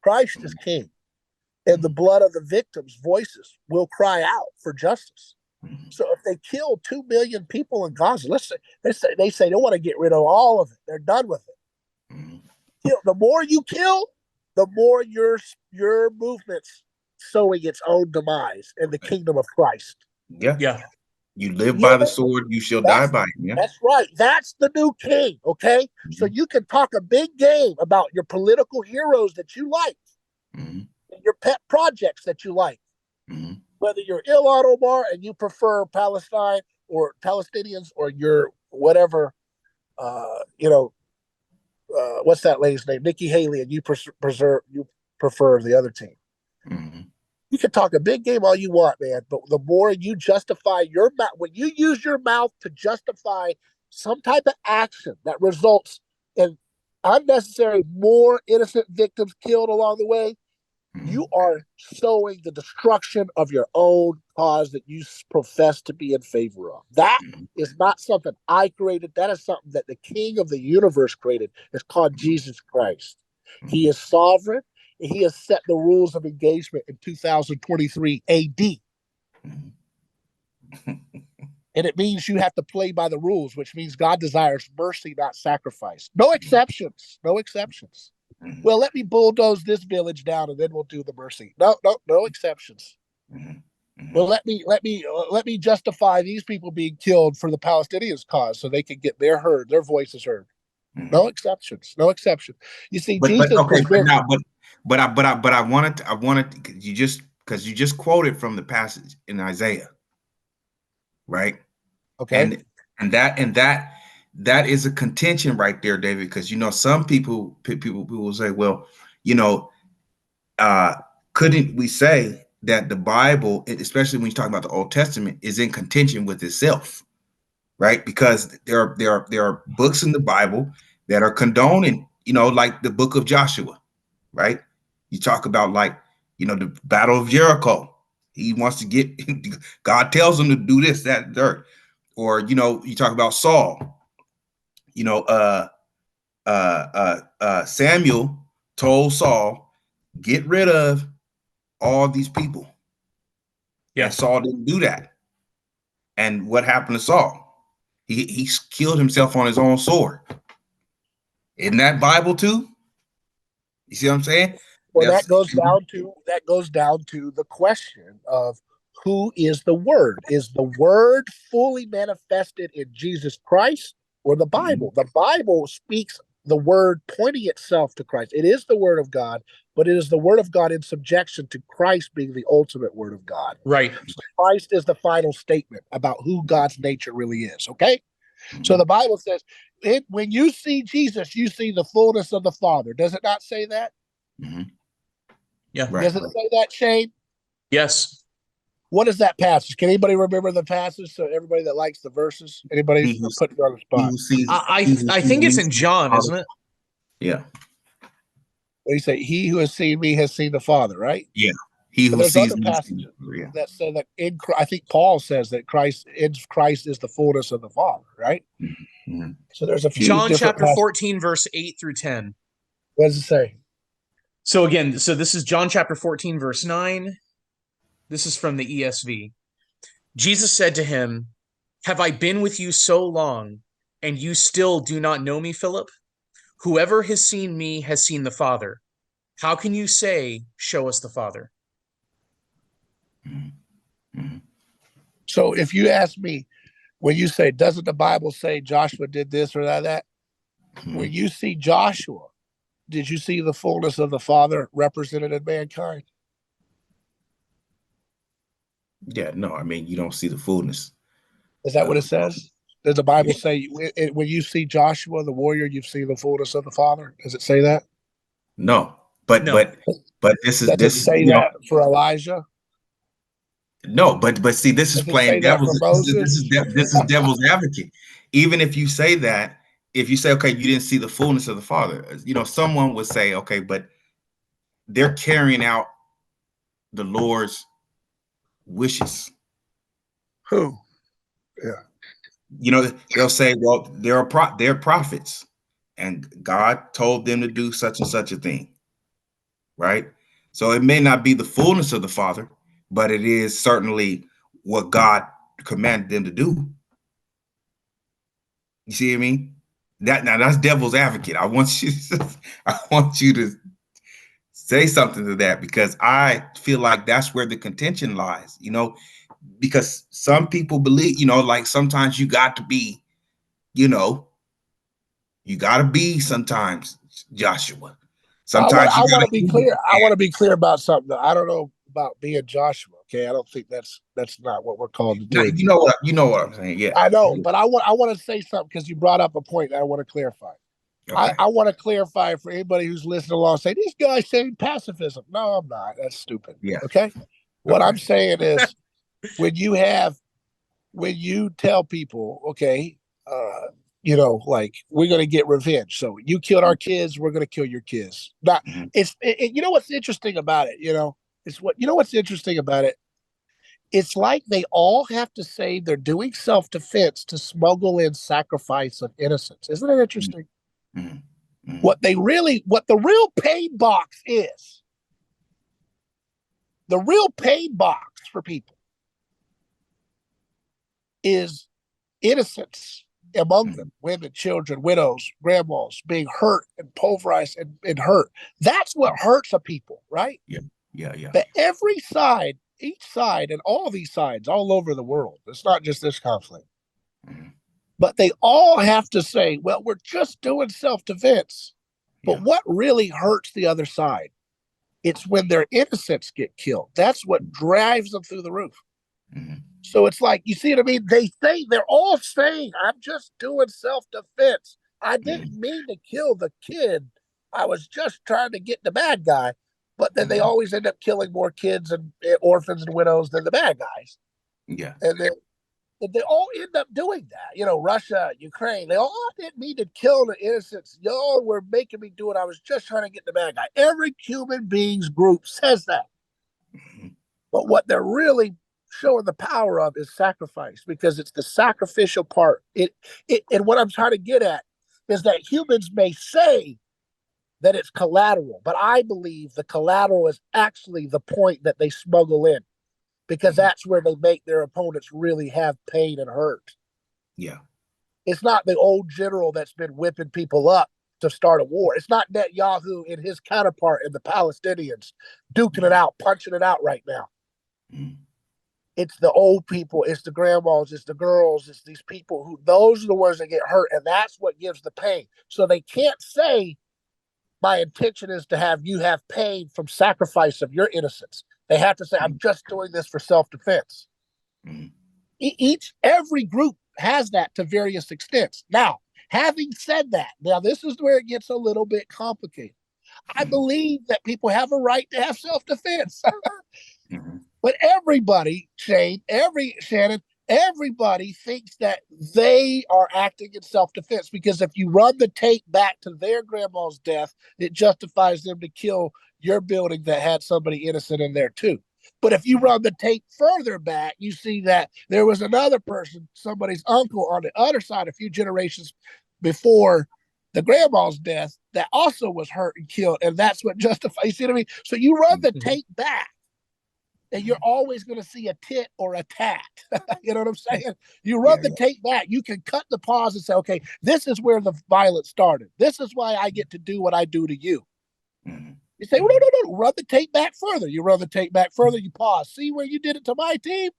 Christ is king, and the blood of the victims' voices will cry out for justice. So if they kill 2 million people in Gaza, they say they want to get rid of all of it. They're done with it. The more you kill, the more your movement's sowing its own demise in the kingdom of Christ. Yeah. You live by the sword, you shall die by it. Yeah. That's right. That's the new king. Okay. So you can talk a big game about your political heroes that you like, your pet projects that you like. Whether you're Ilhan Omar and you prefer Palestine or Palestinians, or you're whatever, what's that lady's name? Nikki Haley, and you prefer the other team. You can talk a big game all you want, man, but the more you justify your mouth, when you use your mouth to justify some type of action that results in unnecessary more innocent victims killed along the way, you are sowing the destruction of your own cause that you profess to be in favor of. That is not something I created. That is something that the King of the universe created. It's called Jesus Christ. He is sovereign, and he has set the rules of engagement in 2023 AD. And it means you have to play by the rules, which means God desires mercy, not sacrifice. No exceptions. No exceptions. Well, let me bulldoze this village down, and then we'll do the mercy. No exceptions. Well, let me justify these people being killed for the Palestinians' cause, so they can get their voices heard. No exceptions. No exception. You see, Jesus. But I wanted you just quoted from the passage in Isaiah, right? Okay. And that is a contention right there, David, because some people will say, well, couldn't we say that the Bible, especially when you talk about the Old Testament, is in contention with itself, right? Because there are books in the Bible that are condoning, like the book of Joshua, right? You talk about the Battle of Jericho. He wants to get, God tells him to do this, that, and third. Or, you talk about Saul. Samuel told Saul, get rid of all these people. Yeah. And Saul didn't do that. And what happened to Saul? He killed himself on his own sword. Isn't that Bible too? You see what I'm saying? Well, that goes down to the question of who is the Word? Is the Word fully manifested in Jesus Christ or the Bible? The Bible speaks the Word pointing itself to Christ. It is the Word of God, but it is the Word of God in subjection to Christ being the ultimate Word of God. Right. So Christ is the final statement about who God's nature really is. Okay. So the Bible says, when you see Jesus, you see the fullness of the Father. Does it not say that? Yeah. Right. Does it say that, Shane? Yes. What is that passage? Can anybody remember the passage? So everybody that likes the verses, anybody putting you on the spot? I think it's in John, isn't it? Yeah. What do you say? He who has seen me has seen the Father, right? Yeah. He who there's sees other me passages that say that I think Paul says that Christ is the fullness of the Father, right? So there's a few John different chapter 14, verse 8 through 10. What does it say? So again, this is John chapter 14, verse 9. This is from the ESV. Jesus said to him, "Have I been with you so long, and you still do not know me, Philip? Whoever has seen me has seen the Father. How can you say, 'Show us the Father'?" So if you ask me, when you say, doesn't the Bible say Joshua did this or that? When you see Joshua, did you see the fullness of the Father represented in mankind? Yeah, no, I mean, you don't see the fullness. Is that what it says? Does the Bible say when you see Joshua, the warrior, you've seen the fullness of the Father? Does it say that? No, but this is Does it say that for Elijah? No, but see, this is Does it say playing that for devil's. Moses? This is devil's advocate. Even if you say that, if you say, okay, you didn't see the fullness of the Father, someone would say, okay, but they're carrying out the Lord's wishes. Who? Yeah. They'll say, well, they're prophets, and God told them to do such and such a thing, right? So it may not be the fullness of the Father, but it is certainly what God commanded them to do. You see what I mean? That's devil's advocate. I want you to say something to that, because I feel like that's where the contention lies, because some people believe, like sometimes you got to be, sometimes Joshua. Sometimes I want to be clear. I want to be clear about something. I don't know about being Joshua. Okay, I don't think that's not what we're called to do. You know what I'm saying? Yeah, I know, but I want to say something because you brought up a point that I want to clarify. Okay. I want to clarify for anybody who's listening along. Say these guys saying pacifism. No, I'm not. That's stupid. Yeah. Okay. What I'm saying is, when you tell people, okay, like, we're going to get revenge. So you killed our kids, we're going to kill your kids. Now, you know what's interesting about it? What's interesting about it? It's like they all have to say they're doing self-defense to smuggle in sacrifice of innocence. Isn't that interesting? What the real pain box is, the real pain box for people is innocence among them, women, children, widows, grandmas being hurt and pulverized and hurt. That's what hurts a people, right? Yeah. But every side, each side, and all these sides all over the world, it's not just this conflict, but they all have to say, well, we're just doing self-defense. But what really hurts the other side? It's when their innocents get killed. That's what drives them through the roof. So it's like, you see what I mean? They're all saying, I'm just doing self-defense. I didn't mean to kill the kid. I was just trying to get the bad guy. But then they always end up killing more kids and orphans and widows than the bad guys. Yeah. And they all end up doing that. Russia, Ukraine, they all didn't mean to kill the innocents. Y'all were making me do it. I was just trying to get the bad guy. Every human beings group says that. But what they're really showing the power of is sacrifice, because it's the sacrificial part. And what I'm trying to get at is that humans may say that it's collateral, but I believe the collateral is actually the point that they smuggle in. because that's where they make their opponents really have pain and hurt. Yeah. It's not the old general that's been whipping people up to start a war. It's not Netanyahu and his counterpart and the Palestinians duking it out, punching it out right now. Mm. It's the old people, it's the grandmas, it's the girls, it's these people who, those are the ones that get hurt, and that's what gives the pain. So they can't say, my intention is to have you have pain from sacrifice of your innocence. They have to say, I'm just doing this for self-defense. Mm. Every group has that to various extents. Now, having said that, now this is where it gets a little bit complicated. I believe that people have a right to have self-defense. Mm-hmm. But everybody, Shannon, everybody thinks that they are acting in self-defense, because if you run the tape back to their grandma's death, it justifies them to kill your building that had somebody innocent in there too. But if you run the tape further back, you see that there was another person, somebody's uncle on the other side, a few generations before the grandma's death, that also was hurt and killed. And that's what justifies, you see what I mean? So you run the tape back, and you're always going to see a tit or a tat. You know what I'm saying? You run the tape back, you can cut the pause and say, okay, this is where the violence started. This is why I get to do what I do to you. Mm-hmm. You say, well, no, run the tape back further. You run the tape back further, you pause. See where you did it to my team?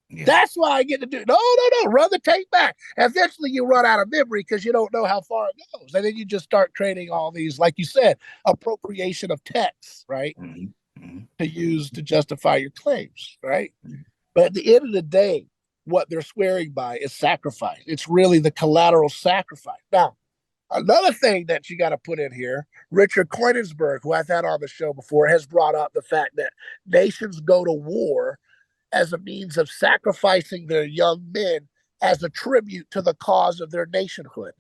Yeah. That's why I get to do. No, run the tape back. Eventually you run out of memory because you don't know how far it goes. And then you just start creating all these, like you said, appropriation of text, right? Mm-hmm. To use to justify your claims, right? Mm-hmm. But at the end of the day, what they're swearing by is sacrifice. It's really the collateral sacrifice. Now, another thing that you got to put in here, Richard Koenigsberg, who I've had on the show before, has brought up the fact that nations go to war as a means of sacrificing their young men as a tribute to the cause of their nationhood.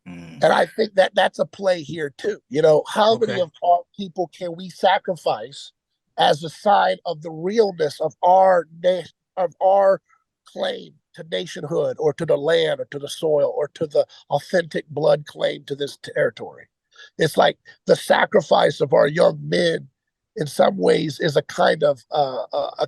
Mm. And I think that that's a play here too. You know, how many of our people can we sacrifice as a sign of the realness of our claim to nationhood, or to the land, or to the soil, or to the authentic blood claim to this territory? It's like the sacrifice of our young men in some ways is a kind of a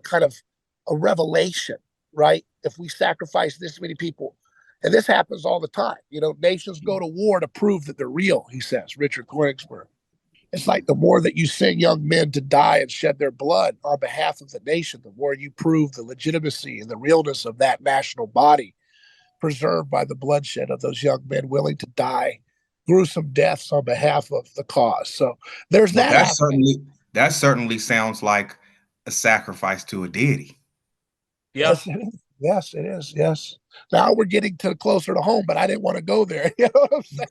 revelation, right? If we sacrifice this many people, and this happens all the time, you know, nations go to war to prove that they're real, he says, Richard Koenigsberg. It's like the more that you send young men to die and shed their blood on behalf of the nation, the more you prove the legitimacy and the realness of that national body, preserved by the bloodshed of those young men willing to die gruesome deaths on behalf of the cause. So there's that. That certainly sounds like a sacrifice to a deity. Yeah. Yes, it is. Yes. Now we're getting closer to home, but I didn't want to go there. You know what I'm saying?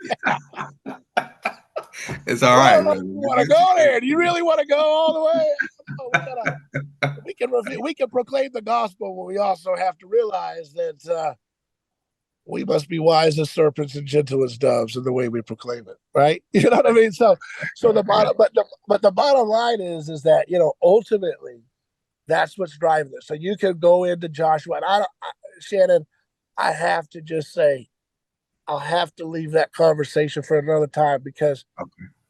It's all right. You want to go there? Do you really want to go all the way? We can proclaim the gospel, but we also have to realize that we must be wise as serpents and gentle as doves in the way we proclaim it, right? You know what I mean? So the bottom, but the bottom line is that, you know, ultimately, that's what's driving this. So you can go into Joshua, and Shannon, I have to just say, I'll have to leave that conversation for another time because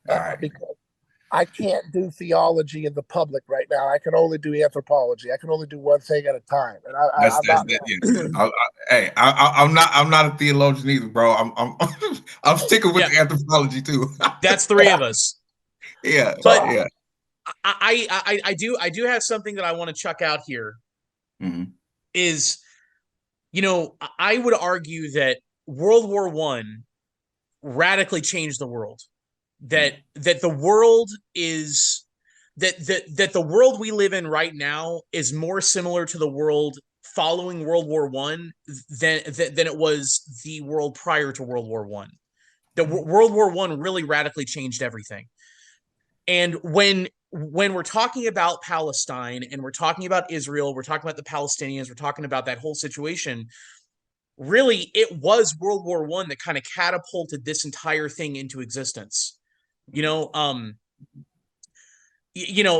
I can't do theology in the public right now. I can only do anthropology. I can only do one thing at a time. And I'm not a theologian either, bro. I'm sticking with the anthropology too. That's three of us. Yeah, but yeah. I do have something that I want to chuck out here. Mm-hmm. Is, you know, I would argue that World War I radically changed the world. That the world is that the world we live in right now is more similar to the world following World War I than it was the world prior to World War I. World War I really radically changed everything. And when we're talking about Palestine and we're talking about Israel, we're talking about the Palestinians, we're talking about that whole situation, really it was World War I that kind of catapulted this entire thing into existence. You know,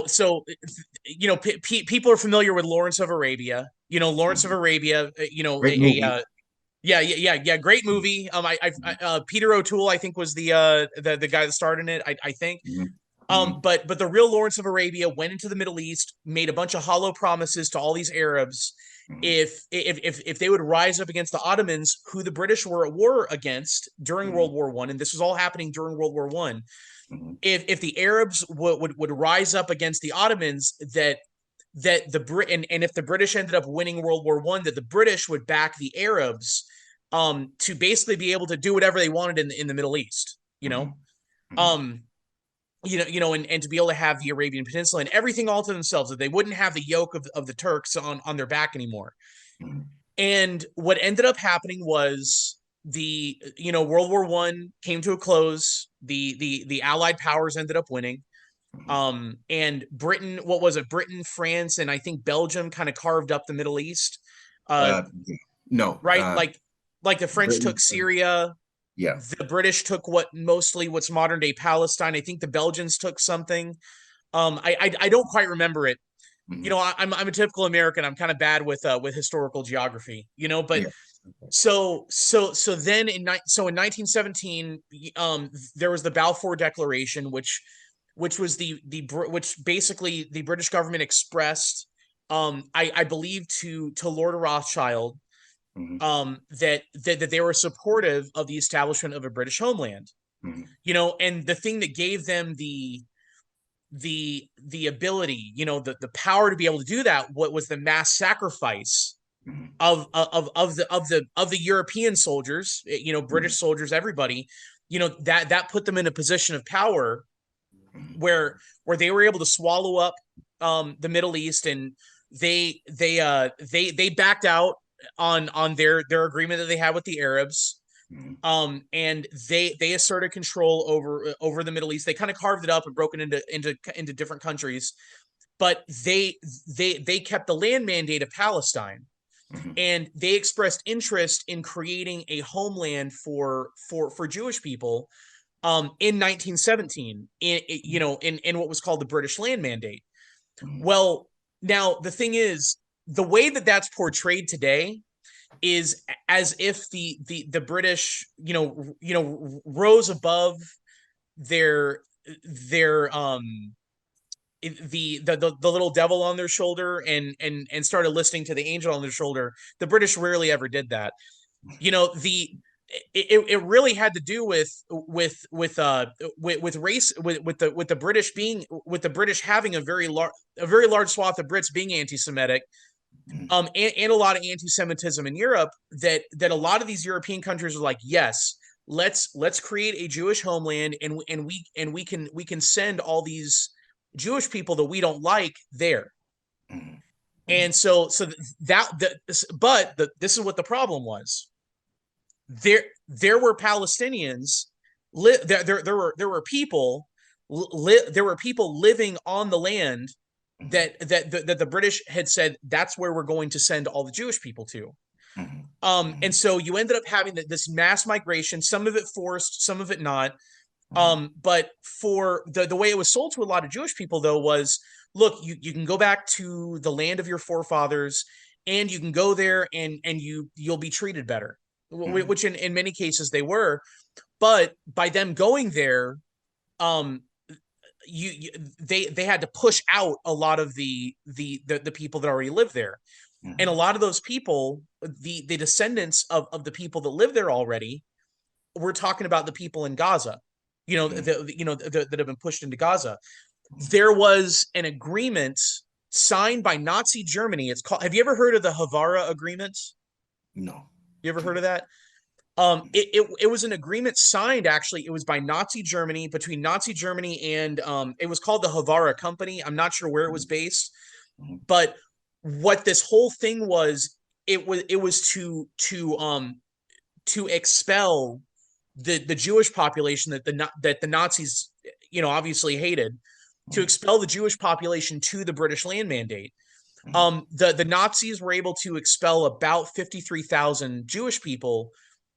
so, you know, people are familiar with Lawrence of Arabia. You know, Lawrence of Arabia, you know, great movie. Peter O'Toole, I think, was the guy that starred in it. I think. Mm-hmm. But the real Lawrence of Arabia went into the Middle East, made a bunch of hollow promises to all these Arabs. If they would rise up against the Ottomans, who the British were at war against during World War I, and this was all happening during World War I, if the Arabs would rise up against the Ottomans, and if the British ended up winning World War I, that the British would back the Arabs to basically be able to do whatever they wanted in the Middle East, and to be able to have the Arabian Peninsula and everything all to themselves, that they wouldn't have the yoke of the Turks on their back anymore. And what ended up happening was World War I came to a close. The Allied powers ended up winning. And Britain, what was it? Britain, France, and I think Belgium kind of carved up the Middle East. No, right? Like the French took Syria. Yeah. The British took what's modern day Palestine. I think the Belgians took something. I don't quite remember it. I'm a typical American. I'm kind of bad with historical geography, but yeah. So then in 1917, there was the Balfour Declaration, which was which basically the British government expressed, I believe to Lord Rothschild, that they were supportive of the establishment of a British homeland, and the thing that gave them the ability, the power to be able to do that, what was the mass sacrifice of the European soldiers, British soldiers, everybody, that put them in a position of power where they were able to swallow up the Middle East, and they backed out on their agreement that they had with the Arabs, and they asserted control over the Middle East. They kind of carved it up and broke it into different countries, but they kept the land mandate of Palestine, and they expressed interest in creating a homeland for Jewish people in 1917 in what was called the British land mandate. Well, now the thing is, the way that that's portrayed today is as if the British rose above their the little devil on their shoulder and started listening to the angel on their shoulder. The British rarely ever did that. It really had to do with race, with the British having a very large swath of Brits being anti-Semitic, and a lot of anti-Semitism in Europe, that a lot of these European countries were like, yes, let's create a Jewish homeland, and we can send all these Jewish people that we don't like there. And so but this is what the problem was. There were Palestinians, there were people living on the land that the British had said, that's where we're going to send all the Jewish people to. And so you ended up having this mass migration, some of it forced, some of it not. But for the way it was sold to a lot of Jewish people, though, was, look, you can go back to the land of your forefathers, and you can go there and you'll be treated better, which in many cases they were. But by them going there, they had to push out a lot of the people that already lived there. And a lot of those people, the descendants of the people that live there already, we're talking about the people in Gaza, that have been pushed into Gaza. There was an agreement signed by Nazi Germany. It's called, have you ever heard of the Havara Agreement? No. You ever heard of that? It was an agreement signed, actually. It was by Nazi Germany, between Nazi Germany and it was called the Havara Company. I'm not sure where it was based, but what this whole thing was, it was to expel the Jewish population that the Nazis, obviously hated, to expel the Jewish population to the British land mandate. The Nazis were able to expel about 53,000 Jewish people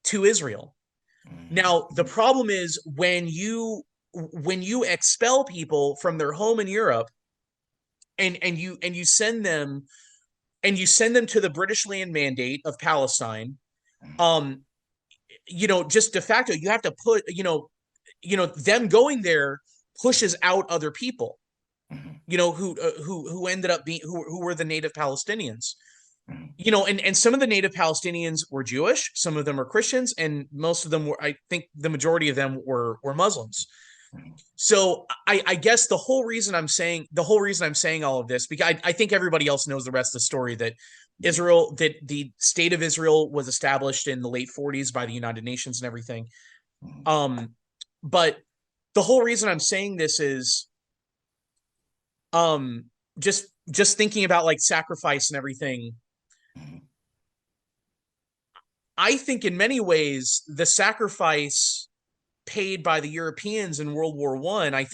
to Israel. Now, the problem is, when you expel people from their home in Europe, and you send them to the British land mandate of Palestine, just de facto, you have to put, them going there pushes out other people, who ended up being who were the native Palestinians. And some of the native Palestinians were Jewish, some of them were Christians, and most of them were, I think the majority of them were Muslims. So I guess the whole reason I'm saying all of this, because I think everybody else knows the rest of the story, that the state of Israel was established in the late 40s by the United Nations and everything. But the whole reason I'm saying this is, just thinking about like sacrifice and everything. I think in many ways the sacrifice paid by the Europeans in World War I,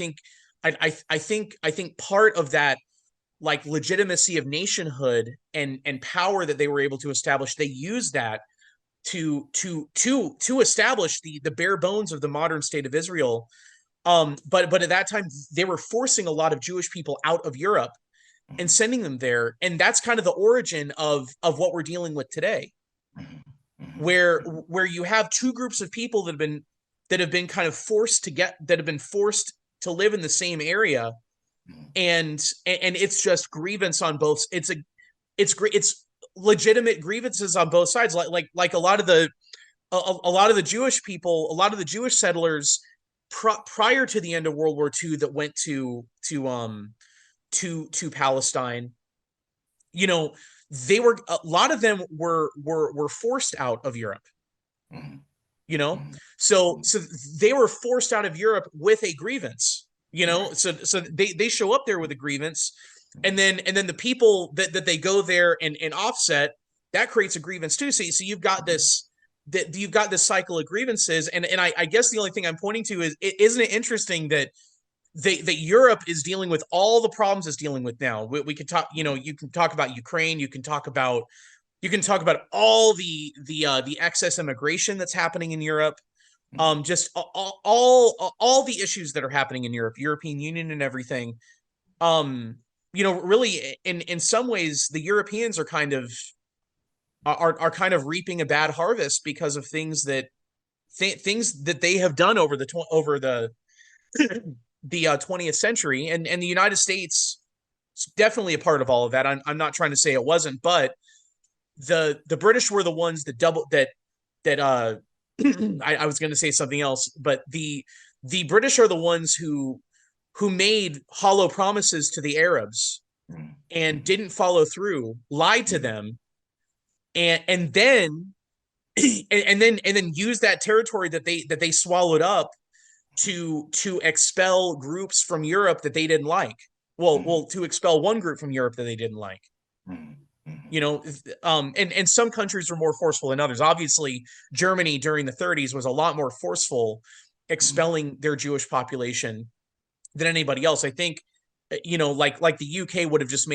I think part of that, like, legitimacy of nationhood and power that they were able to establish, they used that to establish the bare bones of the modern state of Israel. But at that time they were forcing a lot of Jewish people out of Europe and sending them there, and that's kind of the origin of what we're dealing with today, where you have two groups of people that have been kind of forced to live in the same area, and it's just grievance on both. It's legitimate grievances on both sides. Like a lot of the Jewish people, a lot of the Jewish settlers prior to the end of World War II that went to Palestine, they were, a lot of them were forced out of Europe. So they were forced out of Europe with a grievance. So they show up there with a grievance, and then the people that they go there and offset, that creates a grievance too. So you've got this cycle of grievances, and I guess the only thing I'm pointing to is, isn't it interesting that Europe is dealing with all the problems it's dealing with now? We could talk, you can talk about Ukraine, you can talk about all the excess immigration that's happening in Europe, just all the issues that are happening in Europe, European Union and everything. Really, in some ways, the Europeans are kind of reaping a bad harvest because of things that they have done over the 20th century, and the United States is definitely a part of all of that. I'm not trying to say it wasn't, but the British were the ones that I was going to say something else, but the British are the ones who made hollow promises to the Arabs and didn't follow through, lied to them, and then used that territory that they swallowed up to expel groups from Europe that they didn't like. Well, to expel one group from Europe that they didn't like. And some countries were more forceful than others. Obviously, Germany during the 30s was a lot more forceful expelling their Jewish population than anybody else. I think, like the UK would have just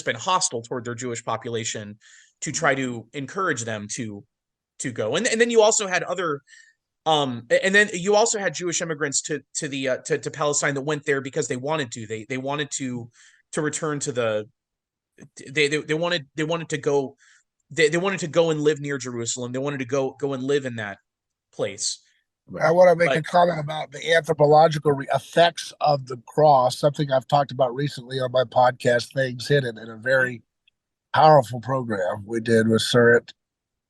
been hostile toward their Jewish population to try to encourage them to go. And then you also had other Jewish immigrants to Palestine that went there because they wanted to. They wanted to return to the. They wanted to go. They wanted to go and live near Jerusalem. They wanted to go and live in that place. I want to make a comment about the anthropological effects of the cross, something I've talked about recently on my podcast, Things Hidden, in a very powerful program we did with Surrett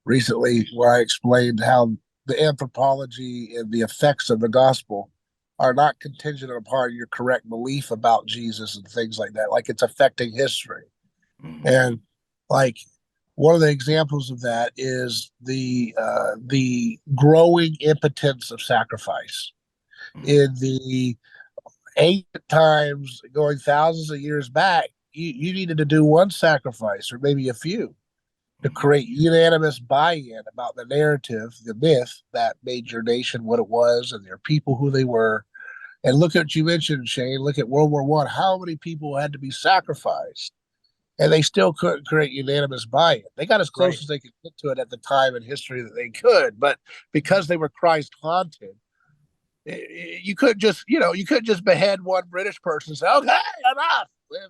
recently, where I explained how the anthropology and the effects of the gospel are not contingent upon your correct belief about Jesus and things like that. Like, it's affecting history. And like, one of the examples of that is the growing impotence of sacrifice. In the ancient times, going thousands of years back, you needed to do one sacrifice or maybe a few to create unanimous buy-in about the narrative, the myth that made your nation what it was and their people who they were. And look at what you mentioned, Shane. Look at World War I. How many people had to be sacrificed? And they still couldn't create unanimous buy-in. They got as close as they could get to it at the time in history that they could. But because they were Christ-haunted, you couldn't just behead one British person and say, okay, enough,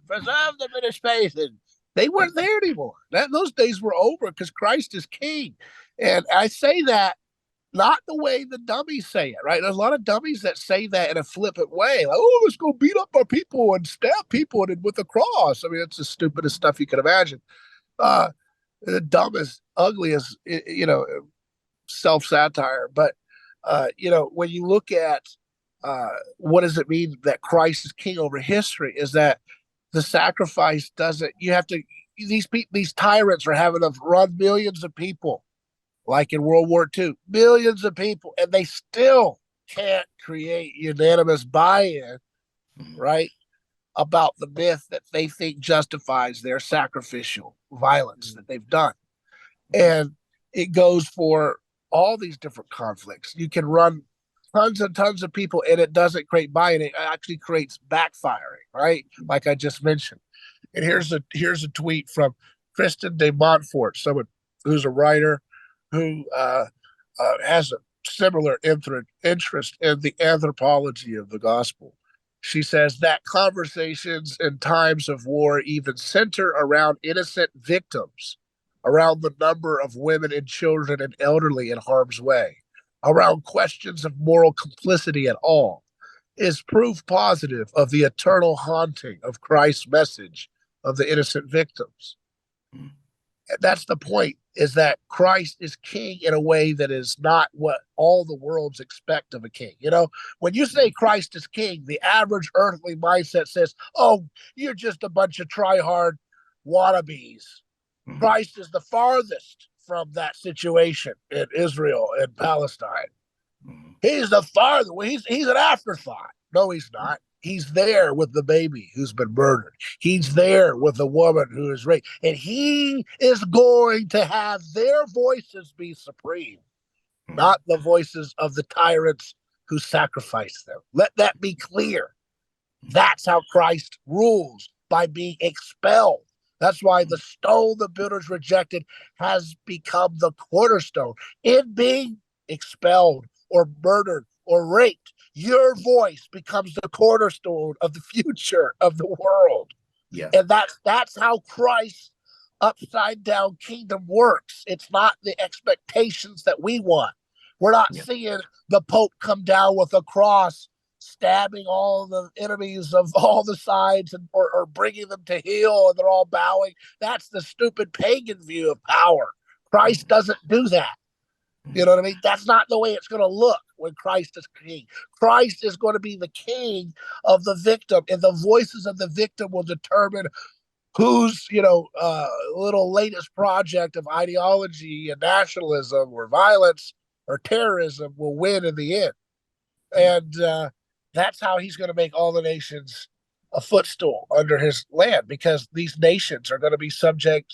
preserve the British faith. And they weren't there anymore. Those days were over because Christ is king. And I say that not the way the dummies say it, right? There's a lot of dummies that say that in a flippant way, like, "Oh, let's go beat up our people and stab people and with a cross." I mean, it's the stupidest stuff you can imagine. The dumbest, ugliest, self-satire. But when you look at what does it mean that Christ is king over history, is that the sacrifice doesn't, you have to, these tyrants are having to run millions of people, like in World War II, millions of people, and they still can't create unanimous buy-in, right, about the myth that they think justifies their sacrificial violence that they've done. And it goes for all these different conflicts. You can run tons and tons of people and it doesn't create buy-in. It actually creates backfiring, right? Like I just mentioned. And here's a tweet from Kristen de Montfort, someone who's a writer who has a similar interest in the anthropology of the gospel. She says that conversations in times of war even center around innocent victims, around the number of women and children and elderly in harm's way, around questions of moral complicity at all, is proof positive of the eternal haunting of Christ's message of the innocent victims. And that's the point, is that Christ is king in a way that is not what all the worlds expect of a king. When you say Christ is king, the average earthly mindset says, "Oh, you're just a bunch of try-hard wannabes." Christ is the farthest from that situation in Israel and Palestine. He's the farthest. He's an afterthought. No, he's not. He's there with the baby who's been murdered. He's there with the woman who is raped. And he is going to have their voices be supreme, not the voices of the tyrants who sacrificed them. Let that be clear. That's how Christ rules, by being expelled. That's why the stone the builders rejected has become the cornerstone. In being expelled or murdered or raped, your voice becomes the cornerstone of the future of the world. Yeah. And that's how Christ's upside down kingdom works. It's not the expectations that we want. We're not seeing the Pope come down with a cross, stabbing all the enemies of all the sides or bringing them to heel and they're all bowing. That's the stupid pagan view of power. Christ doesn't do that. You know what I mean? That's not the way it's going to look when Christ is king. Christ is going to be the king of the victim, and the voices of the victim will determine whose, little latest project of ideology and nationalism or violence or terrorism will win in the end. And that's how he's going to make all the nations a footstool under his land, because these nations are going to be subject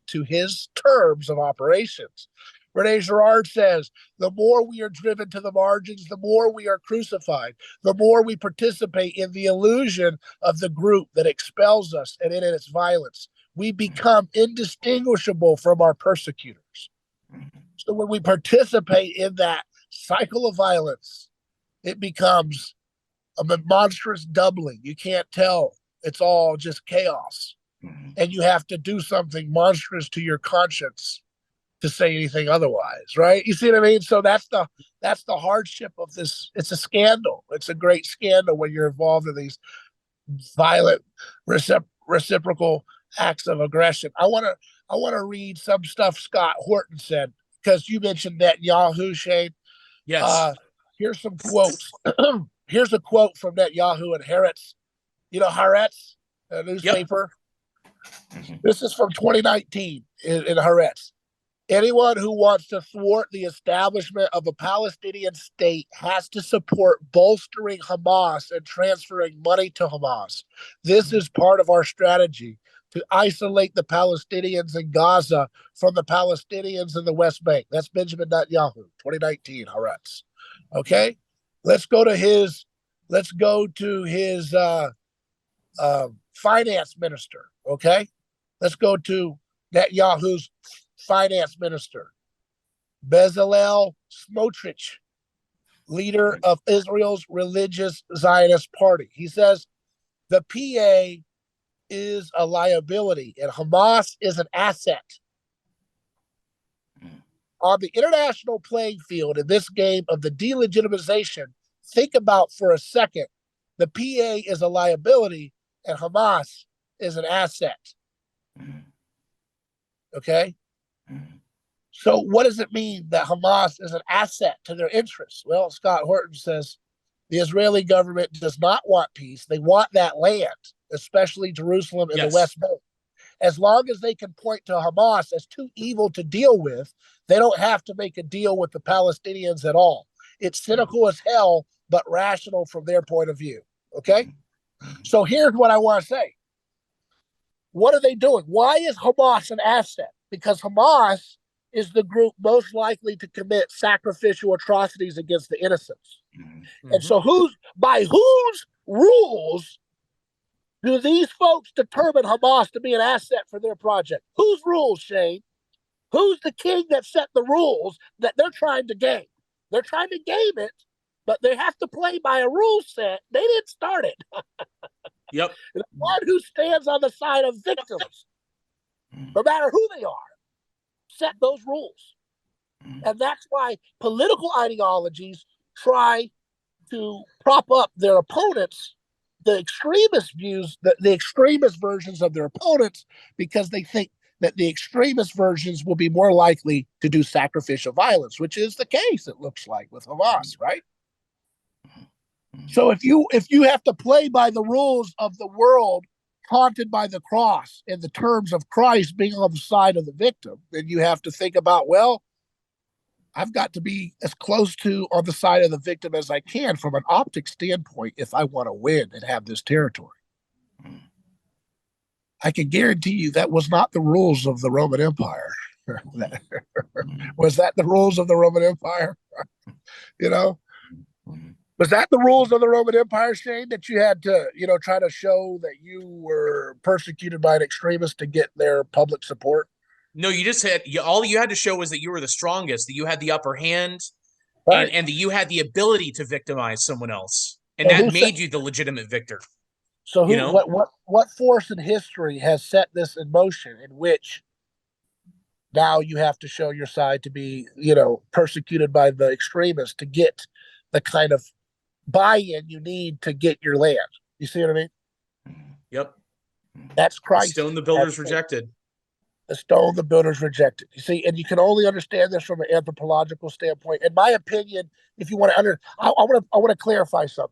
to his terms of operations. Rene Girard says, the more we are driven to the margins, the more we are crucified, the more we participate in the illusion of the group that expels us and in its violence. We become indistinguishable from our persecutors. So when we participate in that cycle of violence, it becomes a monstrous doubling. You can't tell. It's all just chaos. And you have to do something monstrous to your conscience to say anything otherwise, right? You see what I mean? So that's the hardship of this. It's a scandal. It's a great scandal when you're involved in these violent reciprocal acts of aggression. I want to read some stuff Scott Horton said, because you mentioned Netanyahu, Shane. Yes. Here's some quotes. Here's a quote from Netanyahu and Haaretz. Haaretz, a newspaper. Yep. This is from 2019 in Haaretz. Anyone who wants to thwart the establishment of a Palestinian state has to support bolstering Hamas and transferring money to Hamas. This is part of our strategy to isolate the Palestinians in Gaza from the Palestinians in the West Bank. That's Benjamin Netanyahu, 2019, Haaretz. Okay, let's go to his finance minister. Okay, let's go to Netanyahu's finance minister, Bezalel Smotrich, leader of Israel's religious Zionist party. He says the PA is a liability and Hamas is an asset. on the international playing field in this game of the delegitimization, think about for a second, the PA is a liability and Hamas is an asset. Okay? So what does it mean that Hamas is an asset to their interests? Well, Scott Horton says the Israeli government does not want peace. They want that land, especially Jerusalem and the West Bank. As long as they can point to Hamas as too evil to deal with, they don't have to make a deal with the Palestinians at all. It's cynical as hell, but rational from their point of view. Okay? So here's what I want to say. What are they doing? Why is Hamas an asset? Because Hamas is the group most likely to commit sacrificial atrocities against the innocents. And so by whose rules do these folks determine Hamas to be an asset for their project? Whose rules, Shane? Who's the king that set the rules that they're trying to game? They're trying to game it, but they have to play by a rule set. They didn't start it. Yep. The one who stands on the side of victims, no matter who they are, set those rules. And that's why political ideologies try to prop up their opponents, the extremist views, the extremist versions of their opponents, because they think that the extremist versions will be more likely to do sacrificial violence, which is the case, it looks like, with Hamas, right? So if you have to play by the rules of the world haunted by the cross in the terms of Christ being on the side of the victim, then you have to think about, well, I've got to be as close to on the side of the victim as I can from an optic standpoint if I want to win and have this territory. I can guarantee you that was not the rules of the Roman Empire. Was that the rules of the Roman Empire? You know? Was that the rules of the Roman Empire, Shane, that you had to, try to show that you were persecuted by an extremist to get their public support? No, you just had all you had to show was that you were the strongest, that you had the upper hand, right, and that you had the ability to victimize someone else, and that made you the legitimate victor. So what force in history has set this in motion in which now you have to show your side to be, persecuted by the extremists to get the kind of buy-in you need to get your land? You see what I mean? Yep. That's Christ. The stone the builders rejected. The stone the builders rejected. You see, and you can only understand this from an anthropological standpoint. In my opinion, if you want to I want to clarify something.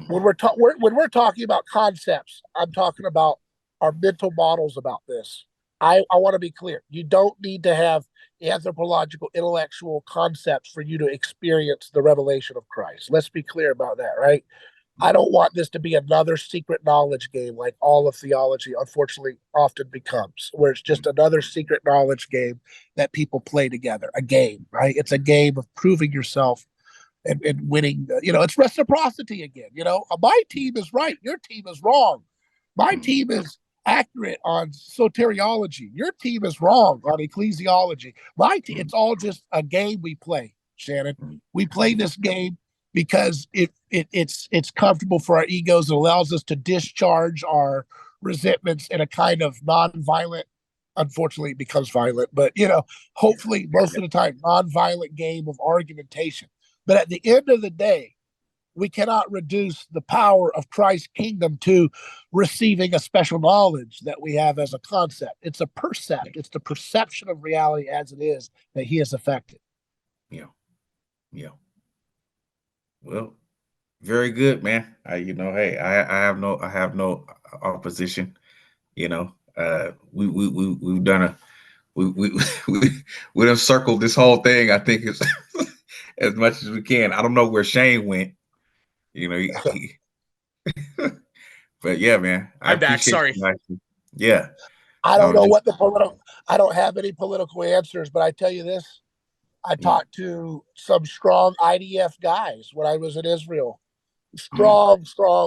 When we're talking about concepts, I'm talking about our mental models about this. I want to be clear. You don't need to have anthropological, intellectual concepts for you to experience the revelation of Christ. Let's be clear about that, right? I don't want this to be another secret knowledge game like all of theology, unfortunately, often becomes, where it's just another secret knowledge game that people play together. A game, right? It's a game of proving yourself and winning. It's reciprocity again. My team is right. Your team is wrong. My team is accurate on soteriology. Your team is wrong on ecclesiology. My team, it's all just a game we play, Shannon. We play this game because it's comfortable for our egos. It allows us to discharge our resentments in a kind of non-violent, unfortunately it becomes violent, but hopefully most of the time non-violent game of argumentation. But at the end of the day, we cannot reduce the power of Christ's kingdom to receiving a special knowledge that we have as a concept. It's a percept. It's the perception of reality as it is that he has affected. Yeah. Well, very good, man. Hey, I have no opposition. We've done we done circled this whole thing. I think it's as much as we can. I don't know where Shane went. But yeah, man. I'm back. Sorry. Yeah. I don't know what I don't have any political answers, but I tell you this. I talked to some strong IDF guys when I was in Israel, strong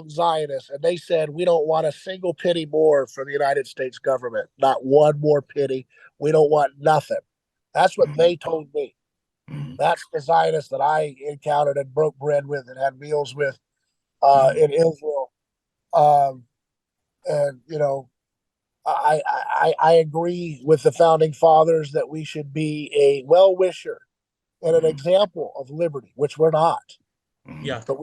Zionists, and they said, we don't want a single penny more from the United States government, not one more penny. We don't want nothing. That's what they told me. That's the Zionists that I encountered and broke bread with and had meals with in Israel. And, I agree with the founding fathers that we should be a well-wisher and an example of liberty, which we're not. Yeah. But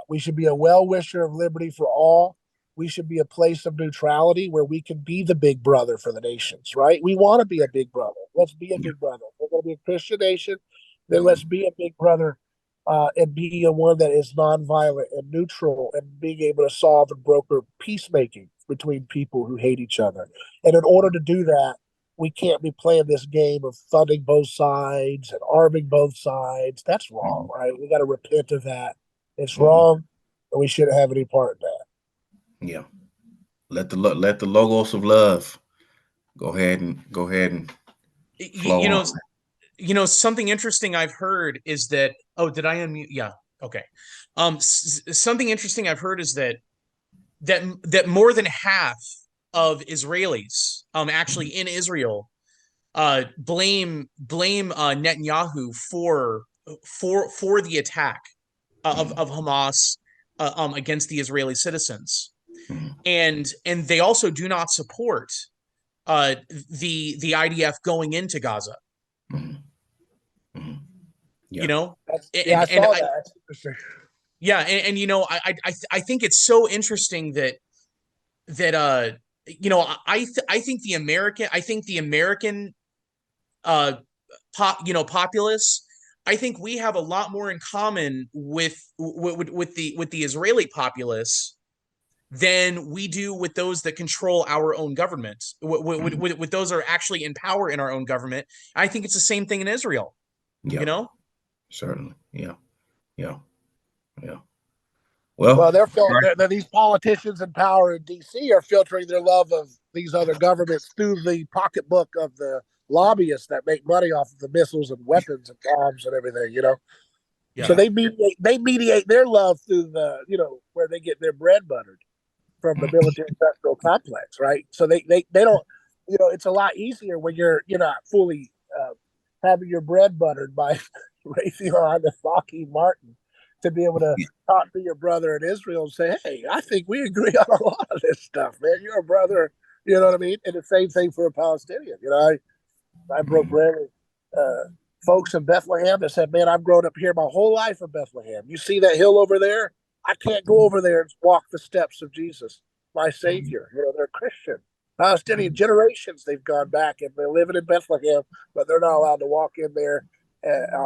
we should be a well-wisher of liberty for all. We should be a place of neutrality where we can be the big brother for the nations, right? We want to be a big brother. Let's be a big brother. We're going to be a Christian nation, then let's be a big brother and be a one that is nonviolent and neutral and being able to solve and broker peacemaking between people who hate each other. And in order to do that, we can't be playing this game of funding both sides and arming both sides. That's wrong, right? We got to repent of that. It's wrong, and we shouldn't have any part in that. Yeah. Let the logos of love go ahead and flow on. Something interesting I've heard is that, oh, did I unmute? Yeah. Okay. Something interesting I've heard is that more than half of Israelis, actually in Israel, blame Netanyahu for the attack of Hamas against the Israeli citizens, and they also do not support the IDF going into Gaza. Yeah. I saw that. That's interesting. Yeah, I think it's so interesting that I think the American populace, I think we have a lot more in common with the Israeli populace than we do with those that control our own government, with those that are actually in power in our own government. I think it's the same thing in Israel. Yeah. Certainly. Yeah. Well, these politicians in power in D.C. are filtering their love of these other governments through the pocketbook of the lobbyists that make money off of the missiles and weapons and bombs and everything, Yeah. So they mediate their love through the, where they get their bread buttered from the military industrial complex, right? So they don't, it's a lot easier when you're not fully having your bread buttered by Raytheon and Lockheed Martin to be able to talk to your brother in Israel and say, hey, I think we agree on a lot of this stuff, man. You're a brother, you know what I mean? And the same thing for a Palestinian. I broke bread with folks in Bethlehem that said, man, I've grown up here my whole life in Bethlehem. You see that hill over there? I can't go over there and walk the steps of Jesus, my Savior. They're Christian. Palestinian generations, they've gone back and they're living in Bethlehem, but they're not allowed to walk in there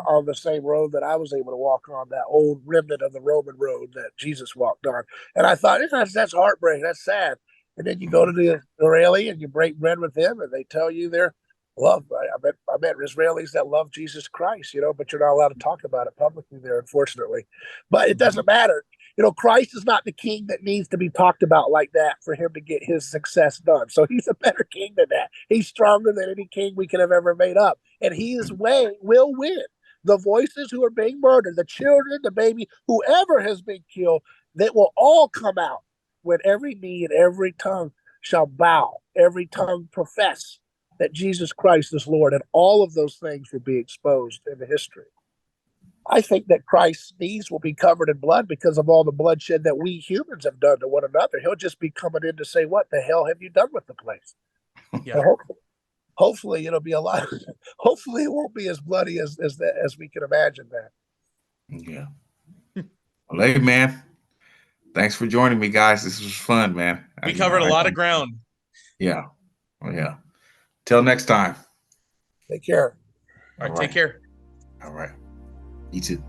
on the same road that I was able to walk on, that old remnant of the Roman road that Jesus walked on. And I thought, that's heartbreaking. That's sad. And then you go to the Israeli and you break bread with them and they tell you they're love. I met Israelis that love Jesus Christ, but you're not allowed to talk about it publicly there, unfortunately. But it doesn't matter. Christ is not the king that needs to be talked about like that for him to get his success done. So he's a better king than that. He's stronger than any king we could have ever made up. And his way will win. The voices who are being murdered, the children, the baby, whoever has been killed, they will all come out when every knee and every tongue shall bow, every tongue profess that Jesus Christ is Lord. And all of those things will be exposed in the history. I think that Christ's knees will be covered in blood because of all the bloodshed that we humans have done to one another. He'll just be coming in to say, what the hell have you done with the place? Yeah. Hopefully it'll be a lot. Hopefully it won't be as bloody as we can imagine that. Yeah. Well, hey, man. Thanks for joining me, guys. This was fun, man. We covered a lot of ground. Yeah. Oh, yeah. Till next time. Take care. All right. Take care. All right. You too.